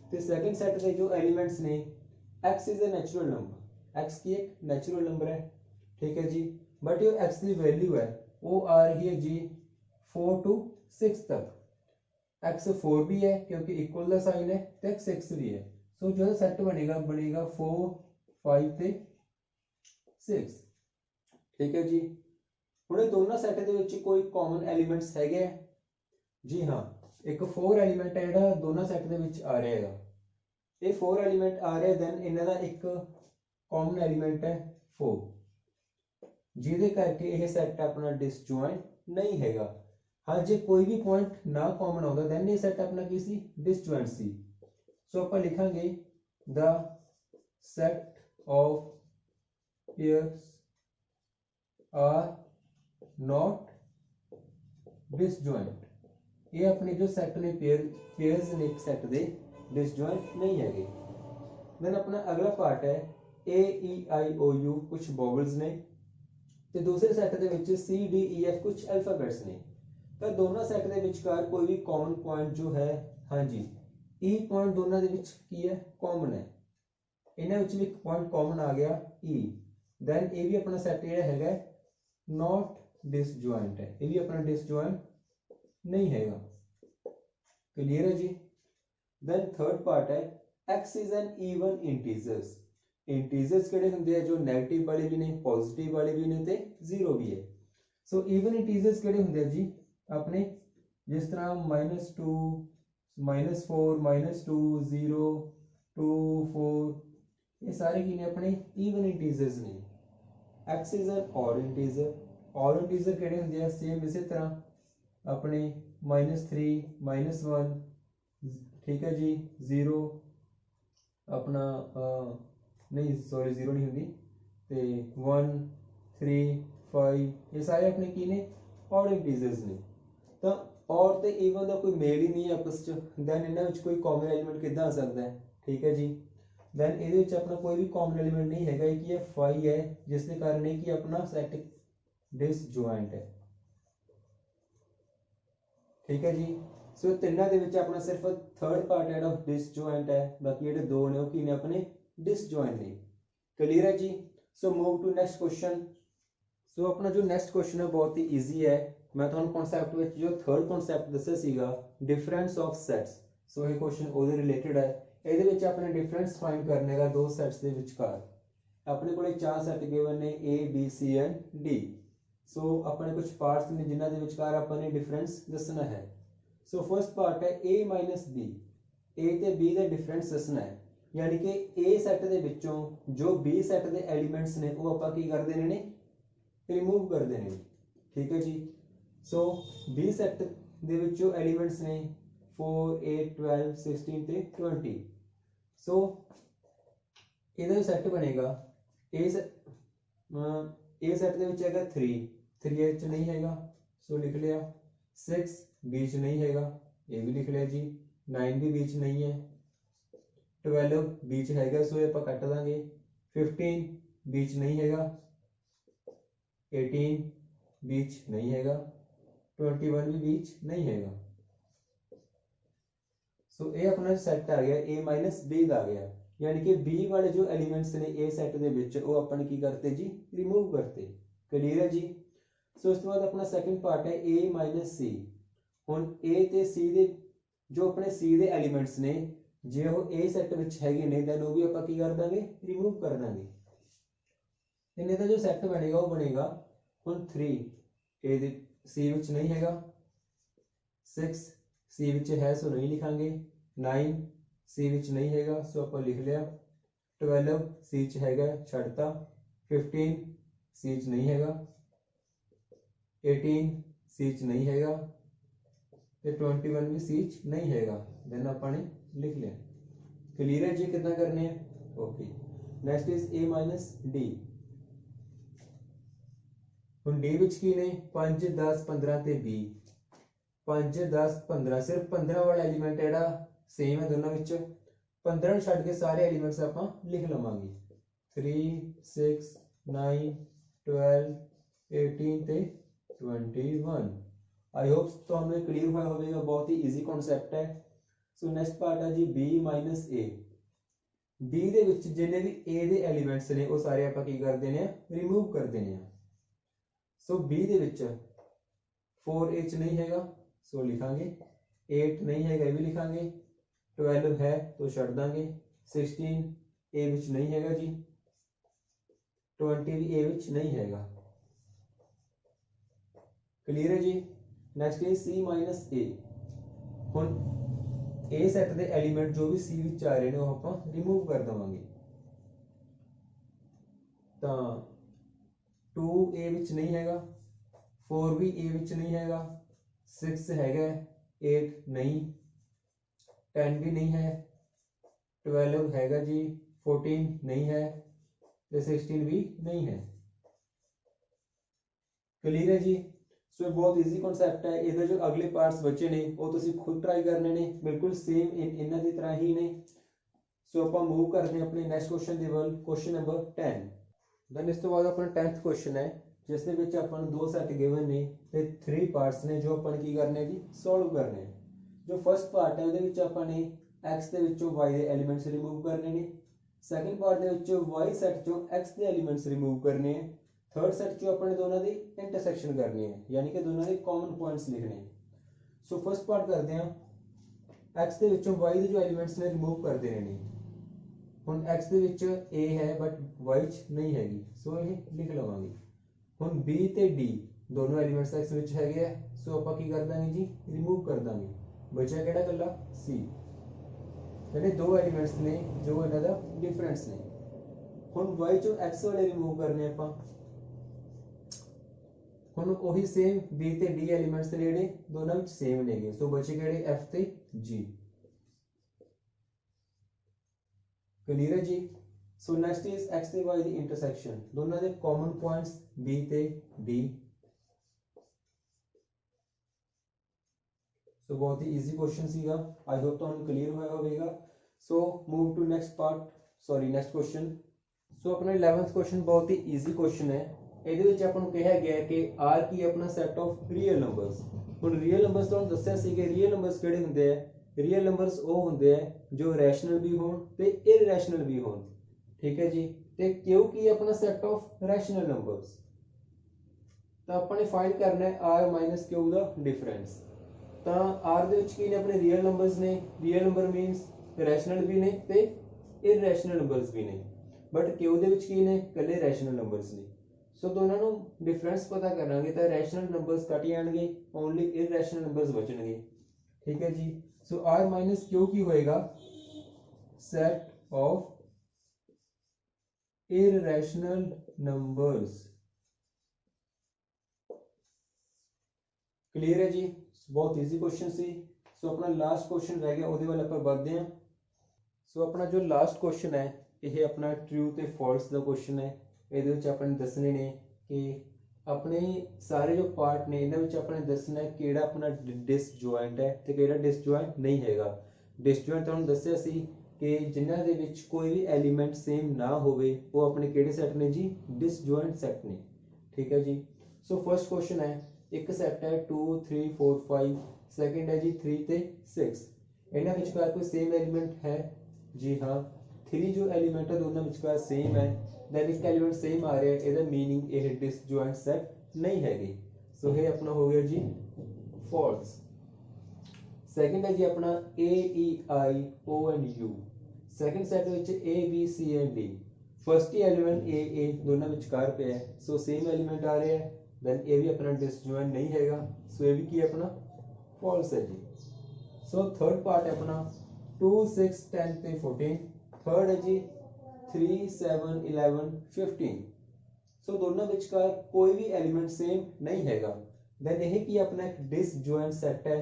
ते सैकंड सैट दे जो एलिमेंट्स ने x is a natural number. x की एक नेचुरल नंबर है। ठीक है जी। बट जो x की वैल्यू है वो आ रही है जी 4 to 6 तक। x 4 भी है क्योंकि इक्वल का साइन है, तो x 6 भी है। सो जो सेट बनेगा 4 5 ते 6। ठीक है जी। हुण दोनों सैट दे विच कोई कॉमन एलीमेंट्स हैगे जी? हाँ, एक 4 एलीमेंट है जिहड़ा दोनों सैट दे विच आ रहा है। ये 4 एलीमेंट आ रहे दैन इन्हां दा एक कॉमन एलीमेंट है 4 जिहदे करके यह सैट अपना डिसजॉइंट नहीं हैगा। हाँ जे कोई भी पॉइंट ना कॉमन होगा दैन ये सैट अपना की सी? Disjoint C. सो आप लिखांगे the set of pairs are not disjoint. ये अपने जो सैट ने पेयर्स ने एक सैट दे डिसजॉइंट नहीं है। देन अपना अगला पार्ट है ए ई आई ओ यू कुछ वोवेल्स ने, ते दूसरे सैट दे विच सी डी ई एफ कुछ अल्फाबेट्स ने। तो दोनों सैट के विचकार कोई भी कॉमन पॉइंट जो है, हाँ जी ई पॉइंट दोनों के विच की है? कॉमन है। इन्हां विच भी एक पॉइंट कॉमन आ गया ई। दैन ये भी अपना सैट जिहड़ा हैगा नॉट डिसजॉइंट है, ये भी अपना डिसजॉइंट नहीं हैगा। क्लियर है जी। दैन थर्ड पार्ट है x is an even integers. Integers किहड़े हुंदे हैं? जो नेगेटिव वाले भी ने, पॉजिटिव वाले भी ने, ते जीरो भी है। सो ईवन इंटीजर्स किहड़े हुंदे हैं जी? अपने जिस तरह -2 -4 -2 0 2 4 ये सारे की ने अपने ईवन इंटीजर्स ने। x is an odd integer. Odd integer किहड़े हुंदे हैं? सेम इसी तरह अपने -3 -1 ठीक है जी 0 अपना नहीं सॉरी 0 नहीं हुंदी ਤੇ 1 3 5 ਇਹ ਸਾਰੇ ਆਪਣੇ ਕੀ ਨੇ ਔਡ ਇੰਟੀਜ਼ਰਸ ਨੇ। ਤਾਂ ਔਡ ਤੇ ਈਵਨ ਦਾ ਕੋਈ ਮੇਲ ਹੀ ਨਹੀਂ ਆਪਸ ਚ, ਦੈਨ ਇਹਨਾਂ ਵਿੱਚ ਕੋਈ ਕਾਮਨ ਐਲੀਮੈਂਟ ਕਿੱਦਾਂ ਆ ਸਕਦਾ ਹੈ, ਠੀਕ ਹੈ ਜੀ। ਦੈਨ ਇਹਦੇ ਵਿੱਚ ਆਪਣਾ ਕੋਈ ਵੀ ਕਾਮਨ ਐਲੀਮੈਂਟ ਨਹੀਂ ਹੈਗਾ ਕਿ ਇਹ 5 ਹੈ, ਜਿਸ ਦੇ ਕਾਰਨ ਇਹ ਕਿ ਆਪਣਾ ਸੈਟ ਡਿਸਜੁਆਇੰਟ ਹੈ, ਠੀਕ ਹੈ ਜੀ। ਸੋ ਤਿੰਨਾਂ ਦੇ ਵਿੱਚ ਆਪਣਾ ਸਿਰਫ ਥਰਡ ਪਾਰਟ ਜਿਹੜਾ ਡਿਸਜੁਆਇੰਟ ਹੈ, ਬਾਕੀ ਜਿਹੜੇ ਦੋ ਨੇ ਉਹ ਕੀ ਨੇ ਆਪਣੇ ਡਿਸਜੁਆਇੰਟ ਨੇ। ਕਲੀਅਰ ਹੈ ਜੀ। So move to next question. So ਆਪਣਾ ਜੋ ਨੈਕਸਟ ਕੁਐਸਚਨ ਹੈ ਬਹੁਤ ਹੀ ਈਜ਼ੀ ਹੈ। ਮੈਂ ਤੁਹਾਨੂੰ ਕਨਸੈਪਟ ਵਿੱਚ ਜੋ ਥਰਡ ਕਨਸੈਪਟ ਦੱਸਿਆ ਸੀਗਾ ਡਿਫਰੈਂਸ ਆਫ ਸੈਟਸ, ਸੋ ਇਹ ਕੁਐਸਚਨ ਉਹਦੇ ਰਿਲੇਟਡ ਹੈ। ਇਹਦੇ ਵਿੱਚ ਆਪਣੇ ਡਿਫਰੈਂਸ ਫਾਈਂਡ ਕਰਨੇ ਦਾ ਦੋ ਸੈਟਸ ਦੇ ਵਿਚਕਾਰ। ਆਪਣੇ ਕੋਲੇ ਚਾਰ ਸੈਟ ਗਿਵਨ ਨੇ A B C and D। ਸੋ ਆਪਣੇ ਕੁਝ ਪਾਰਟਸ ਨੇ ਜਿਨ੍ਹਾਂ ਦੇ ਵਿਚਕਾਰ ਆਪਾਂ ਨੇ ਡਿਫਰੈਂਸ ਦੱਸਣਾ ਹੈ। ਸੋ ਫਰਸਟ ਪਾਰਟ ਹੈ A ਮਾਈਨਸ B, A ਤੇ B ਦਾ ਡਿਫਰੈਂਸ ਦੱਸਣਾ ਹੈ, ਯਾਨੀ ਕਿ A ਸੈੱਟ ਦੇ ਵਿੱਚੋਂ ਜੋ B ਸੈੱਟ ਦੇ ਐਲੀਮੈਂਟਸ ਨੇ ਉਹ ਆਪਾਂ ਕੀ ਕਰ ਦੇਣੇ ਨੇ, ਰਿਮੂਵ ਕਰ ਦੇਣੇ ਨੇ, ਠੀਕ ਹੈ ਜੀ। ਸੋ B ਸੈੱਟ ਦੇ ਵਿੱਚੋਂ ਐਲੀਮੈਂਟਸ ਨੇ 4 8 12 16 ਤੇ 20। ਸੋ ਇਹਦਾ ਸੈੱਟ ਬਣੇਗਾ A ਸੈੱਟ ਦੇ ਵਿੱਚ ਹੈਗਾ 3 ਇਹ ਚ ਨਹੀਂ ਹੈਗਾ, ਸੋ ਲਿਖ ਲਿਆ। 6 B ਚ ਨਹੀਂ ਹੈਗਾ, ਇਹ ਵੀ ਲਿਖ ਲਿਆ ਜੀ। 9 ਵੀ B ਚ ਨਹੀਂ ਹੈ। 12 B ਚ ਹੈਗਾ, ਸੋ ਇਹ ਆਪਾਂ ਕੱਟ ਦਾਂਗੇ। 15 B ਚ ਨਹੀਂ ਹੈਗਾ। 18 B ਚ ਨਹੀਂ ਹੈਗਾ। 21 ਵੀ B ਚ ਨਹੀਂ ਹੈਗਾ। ਸੋ ਇਹ ਆਪਣਾ ਸੈੱਟ ਆ ਗਿਆ A ਮਾਈਨਸ B ਦਾ ਆ ਗਿਆ, यानी कि B वाले जो एलिमेंट्स ने A सैट दे विच वो अपन की करते जी रिमूव करते। क्लियर है जी। सो इस बाद अपना सेकंड पार्ट है A माइनस C। हुण A ते C दे जो अपने C दे एलिमेंट्स ने जे वो A सैट विच हैगे ने दैन वो भी आपां की कर दांगे रिमूव कर दांगे। इन्हें दा जो सैट बनेगा वो बनेगा हुण 3 A दे C विच नहीं हैगा। 6 C विच है सो नहीं लिखांगे। 9 C विच नहीं हैगा, सो आप लिख लिया। 12 C च हैगा, छड्डता। 15 C च नहीं हैगा। 18 C च नहीं हैगा ते 21 भी C च नहीं हैगा, देन आपने लिख लिया। क्लियर है जी कितना करने हैं, okay. Next is A minus D। हुण D विच की ने 5 10 15 ते 20। 5 10 15 सिर्फ 15 वाला एलिमेंट है सेम है दोनों विच। 15 छड्ड के सारे एलिमेंट्स आपां लिख लवांगे। 3 6 9 12 18 ते 21। आई होप तुहानूं क्लियर होया होवेगा, बहुत ही इजी कॉन्सेप्ट है। सो नेक्स्ट पार्ट है जी B माइनस A। B दे विच जिन्ने भी A दे एलिमेंट्स ने वो सारे आपां की कर देने रिमूव कर देने। सो B दे विच 4 A च नहीं हैगा, सो लिखांगे। 8 नहीं हैगा, ये भी लिखांगे। 12 है तो छड्ड दांगे। 16 A विच नहीं हैगा जी। 20 भी A विच नहीं हैगा। क्लियर है जी। Next is C minus A। हुण A सैट दे एलिमेंट जो भी C विच आ रहे ने वो आपां रिमूव कर देवांगे। तां 2 A विच नहीं हैगा। 4 भी A विच नहीं हैगा। 6 हैगा, 8 नहीं। 10 भी नहीं है। 12 हैगा जी। 14 नहीं है तो 16 भी नहीं है। क्लियर है जी। सो बहुत इजी कॉन्सेप्ट है। इधर जो अगले पार्ट्स बचे ने वो तुसी खुद ट्राई करने ने, बिल्कुल सेम इन्हां दी तरह ही ने। सो आपां मूव करते हैं अपने नेक्स्ट क्वेश्चन दे वल, क्वेश्चन नंबर 10। देन इस तो बाद अपना 10th क्वेश्चन है जिस दे विच आपां नूं दो सेट गिवन ने ते 3 पार्ट्स ने जो आपां की करने जी सॉल्व करने। जो फर्स्ट पार्ट है ਉਹਦੇ ਵਿੱਚ ਆਪਾਂ ਨੇ x ਦੇ ਵਿੱਚੋਂ y ਦੇ ਐਲੀਮੈਂਟਸ ਰਿਮੂਵ ਕਰਨੇ ਨੇ। ਸੈਕੰਡ ਪਾਰਟ ਦੇ ਵਿੱਚ y ਸੈੱਟ ਚੋਂ x ਦੇ ਐਲੀਮੈਂਟਸ ਰਿਮੂਵ ਕਰਨੇ ਹੈ। ਥਰਡ ਸੈੱਟ ਚੋਂ ਆਪਾਂ ਨੇ ਦੋਨਾਂ ਦੀ ਇੰਟਰਸੈਕਸ਼ਨ ਕਰਨੀ ਹੈ, ਯਾਨੀ ਕਿ ਦੋਨਾਂ ਦੇ ਕਾਮਨ ਪੁਆਇੰਟਸ ਲਿਖਣੇ। ਸੋ ਫਰਸਟ ਪਾਰਟ ਕਰਦੇ ਹਾਂ। x ਦੇ ਵਿੱਚੋਂ y ਦੇ ਜੋ ਐਲੀਮੈਂਟਸ ਨੇ ਰਿਮੂਵ ਕਰ ਦੇਣੇ ਨੇ। ਹੁਣ x ਦੇ ਵਿੱਚ a ਹੈ ਬਟ y ਚ ਨਹੀਂ ਹੈਗੀ, ਸੋ ਇਹ ਲਿਖ ਲਵਾਂਗੇ। ਹੁਣ b ਤੇ d ਦੋਨੋਂ ਐਲੀਮੈਂਟਸ x ਵਿੱਚ ਹੈਗੇ ਆ, ਸੋ ਆਪਾਂ ਕੀ ਕਰ ਦਾਂਗੇ ਜੀ ਰਿਮੂਵ ਕਰ ਦਾਂਗੇ। बचा केड़ा कल्ला C। यानी दो एलिमेंट्स ने जो इन्हां दा डिफरेंस ने। हुण y चों x वाले रिमूव करने आपां। हुण ओही सेम b ते d एलिमेंट्स ने जेहड़े दोनों विच सेम नेगे, सो बचे केड़े f ते g। क्लियर है जी। ਸੋ ਨੈਕਸਟ ਇਜ਼ x ਤੇ y ਦੀ ਇੰਟਰਸੈਕਸ਼ਨ, ਦੋਨਾਂ ਦੇ ਕਾਮਨ ਪੁਆਇੰਟਸ b ਤੇ d। ਸੋ ਬਹੁਤ ਹੀ ਈਜ਼ੀ ਕੁਐਸਚਨ ਸੀਗਾ, ਆਈ ਹੋਪ ਤੁਹਾਨੂੰ ਕਲੀਅਰ ਹੋਇਆ ਹੋਵੇਗਾ। So move to next part, sorry next question. So ਆਪਣਾ 11th ਕੁਐਸਚਨ ਬਹੁਤ ਹੀ ਈਜ਼ੀ ਕੁਐਸਚਨ ਹੈ। ਇਹਦੇ ਵਿੱਚ ਆਪਾਂ ਨੂੰ ਕਿਹਾ ਗਿਆ ਕਿ r ਕੀ ਆਪਣਾ ਸੈਟ ਆਫ ਰੀਅਲ ਨੰਬਰਸ। ਹੁਣ ਰੀਅਲ ਨੰਬਰਸ ਤੁਹਾਨੂੰ ਦੱਸਿਆ ਸੀ ਕਿ ਰੀਅਲ ਨੰਬਰਸ ਕਿਹੜੇ ਹੁੰਦੇ ਆ, ਰੀਅਲ ਨੰਬਰਸ ਉਹ ਹੁੰਦੇ ਆ ਜੋ ਰੈਸ਼ਨਲ ਵੀ ਹੋਣ ਤੇ ਇਰਰੈਸ਼ਨਲ ਵੀ ਹੋਣ, ਠੀਕ ਹੈ ਜੀ। ਤੇ ਕਿਉਂ ਕੀ ਆਪਣਾ ਸੈਟ ਆਫ ਰੈਸ਼ਨਲ ਨੰਬਰਸ, ਤਾਂ ਆਪਾਂ ਨੇ ਫਾਈਂਡ ਕਰਨਾ ਹੈ r ਮਾਈਨਸ ਕਿਊ ਦਾ ਡਿਫਰੈਂਸ। ਤਾਂ r ਦੇ ਵਿੱਚ ਕੀ ਨੇ ਆਪਣੇ ਰੀਅਲ ਨੰਬਰਸ ਨੇ, ਰੀਅਲ ਨੰਬਰ ਮੀਨਸ ਰੈਸ਼ਨਲ ਵੀ ਨੇ ਤੇ ਇਰਰੈਸ਼ਨਲ ਨੰਬਰਸ ਵੀ ਨੇ, ਬਟ ਕਿਊ ਦੇ ਵਿੱਚ ਕੀ ਨੇ, ਇਕੱਲੇ ਰੈਸ਼ਨਲ ਨੰਬਰਸ ਨੇ। ਸੋ ਦੋਨਾਂ ਨੂੰ ਡਿਫਰੈਂਸ ਪਤਾ ਕਰਾਂਗੇ ਤਾਂ ਰੈਸ਼ਨਲ ਨੰਬਰਸ ਕੱਟ ਜਾਣਗੇ, ਓਨਲੀ ਇਰਰੈਸ਼ਨਲ ਨੰਬਰਸ ਬਚਣਗੇ, ਠੀਕ ਹੈ ਜੀ। ਸੋ r ਮਾਈਨਸ ਕਿਊ ਕੀ ਹੋਏਗਾ, set of irrational numbers। Clear है जी, बहुत इजी क्वेश्चन सी। सो अपना लास्ट क्वेश्चन रह गया, ਉਹਦੇ ਵੱਲ ਆਪਾਂ ਵਧਦੇ ਹਾਂ। ਸੋ ਆਪਣਾ ਜੋ ਲਾਸਟ ਕੁਐਸਚਨ ਹੈ ਇਹ ਆਪਣਾ ਟਰੂ ਤੇ ਫਾਲਸ ਦਾ ਕੁਐਸਚਨ ਹੈ। ਇਹਦੇ ਵਿੱਚ ਆਪਾਂ ਨੇ ਦੱਸਣੇ ਨੇ ਕਿ ਆਪਣੇ ਸਾਰੇ ਜੋ ਪਾਰਟ ਨੇ ਇਹਨਾਂ ਵਿੱਚ ਆਪਾਂ ਨੇ ਦੱਸਣਾ ਹੈ ਕਿਹੜਾ ਆਪਣਾ ਡਿਸਜੁਆਇੰਟ ਹੈ ਤੇ ਕਿਹੜਾ ਡਿਸਜੁਆਇੰਟ ਨਹੀਂ ਹੈਗਾ। ਡਿਸਜੁਆਇੰਟ ਤੁਹਾਨੂੰ ਦੱਸਿਆ ਸੀ ਕਿ ਜਿਨ੍ਹਾਂ ਦੇ ਵਿੱਚ ਕੋਈ ਵੀ ਐਲੀਮੈਂਟ ਸੇਮ ਨਾ ਹੋਵੇ ਉਹ ਆਪਣੇ ਕਿਹੜੇ ਸੈੱਟ ਨੇ ਜੀ, ਡਿਸਜੁਆਇੰਟ ਸੈੱਟ ਨੇ, ਠੀਕ ਹੈ ਜੀ। ਸੋ ਫਰਸਟ ਕੁਐਸਚਨ ਹੈ, ਇੱਕ ਸੈੱਟ ਹੈ 2 3 4 5, ਸੈਕੰਡ ਹੈ ਜੀ 3 ਤੇ 6। ਇਹਨਾਂ ਵਿਚਕਾਰ ਕੋਈ ਸੇਮ ਐਲੀਮੈਂਟ ਹੈ, ਜੀ ਹਾਂ 3 ਜੋ ਐਲੀਮੈਂਟ ਹੈ ਦੋਨਾਂ ਵਿਚਕਾਰ ਸੇਮ ਹੈ, ਦੈਨ ਇੱਕ ਐਲੀਮੈਂਟ ਸੇਮ ਆ ਰਿਹਾ, ਇਹਦਾ ਮੀਨਿੰਗ ਇਹ ਡਿਸਜੁਆਇੰਟ ਸੈੱਟ ਨਹੀਂ ਹੈਗੇ। ਸੋ ਇਹ ਆਪਣਾ ਹੋ ਗਿਆ ਜੀ ਫਾਲਸ। ਸੈਕੰਡ ਹੈ ਜੀ ਆਪਣਾ A E I O and U, second set ਵਿੱਚ A B C and D, first he element A ਦੋਨਾਂ ਵਿਚਕਾਰ ਪਿਆ ਹੈ, ਸੋ ਸੇਮ ਐਲੀਮੈਂਟ ਆ ਰਿਹਾ ਹੈ, ਦੈਨ ਇਹ ਵੀ ਆਪਣਾ ਡਿਸਜੁਆਇੰਟ ਨਹੀਂ ਹੈਗਾ, ਸੋ ਇਹ ਵੀ ਕੀ ਆਪਣਾ ਫਾਲਸ ਹੈ ਜੀ। ਸੋ ਥਰਡ ਪਾਰਟ ਹੈ ਆਪਣਾ 2 6 10 ਤੇ 14, ਥਰਡ ਹੈ ਜੀ 3 7 11 15। ਸੋ ਦੋਨਾਂ ਵਿਚਕਾਰ ਕੋਈ ਵੀ ਐਲੀਮੈਂਟ ਸੇਮ ਨਹੀਂ ਹੈਗਾ, ਦੈਨ ਇਹ ਕੀ ਆਪਣਾ ਇੱਕ ਡਿਸਜੁਆਇੰਟ ਸੈੱਟ ਹੈ,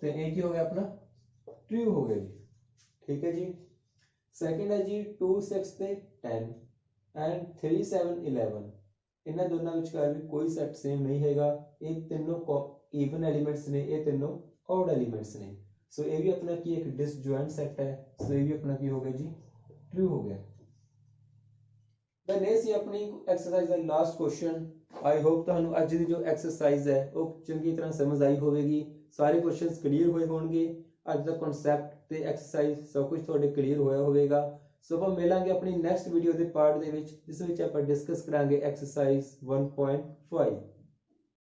ਤੇ ਇਹ ਕੀ ਹੋ ਗਿਆ ਆਪਣਾ ਟਰੂ ਹੋ ਗਿਆ ਜੀ, ਠੀਕ ਹੈ ਜੀ। ਸੈਕੰਡ ਹੈ ਜੀ 2 6 ਤੇ 10 ਐਂਡ 3 7 11, ਇਹਨਾਂ ਦੋਨਾਂ ਵਿਚਕਾਰ ਵੀ ਕੋਈ ਸੈੱਟ ਸੇਮ ਨਹੀਂ ਹੈਗਾ, ਇਹ ਤਿੰਨੋਂ ਈਵਨ ਐਲੀਮੈਂਟਸ ਨੇ, ਇਹ ਤਿੰਨੋਂ ਔਡ ਐਲੀਮੈਂਟਸ ਨੇ, ਸੋ ਇਹ ਵੀ ਆਪਣਾ ਕੀ ਇੱਕ ਡਿਸਜੁਆਇੰਟ ਸੈੱਟ ਹੈ, ਸੋ ਇਹ ਵੀ ਆਪਣਾ ਕੀ ਹੋ ਗਿਆ ਜੀ ਟਰੂ ਹੋ ਗਿਆ। ਦੈਨ ਇਹ ਸੀ ਆਪਣੀ exercise the last question. I hope ਤੁਹਾਨੂੰ ਅੱਜ ਦੀ ਜੋ ਐਕਸਰਸਾਈਜ਼ ਹੈ ਉਹ ਚੰਗੀ ਤਰ੍ਹਾਂ ਸਮਝ ਆਈ ਹੋਵੇਗੀ, ਸਾਰੇ ਕੁਐਸਚਨਸ ਕਲੀਅਰ ਹੋਏ ਹੋਣਗੇ, ਅੱਜ ਦਾ ਕਨਸੈਪਟ ਤੇ ਐਕਸਰਸਾਈਜ਼ ਸਭ ਕੁਝ ਤੁਹਾਡੇ ਕਲੀਅਰ ਹੋਇਆ ਹੋਵੇਗਾ। ਸੋ ਆਪਾਂ ਮਿਲਾਂਗੇ ਆਪਣੀ ਨੈਕਸਟ ਵੀਡੀਓ ਦੇ ਪਾਰਟ ਦੇ ਵਿੱਚ, ਜਿਸ ਵਿੱਚ ਆਪਾਂ ਡਿਸਕਸ ਕਰਾਂਗੇ ਐਕਸਰਸਾਈਜ਼ 1.5।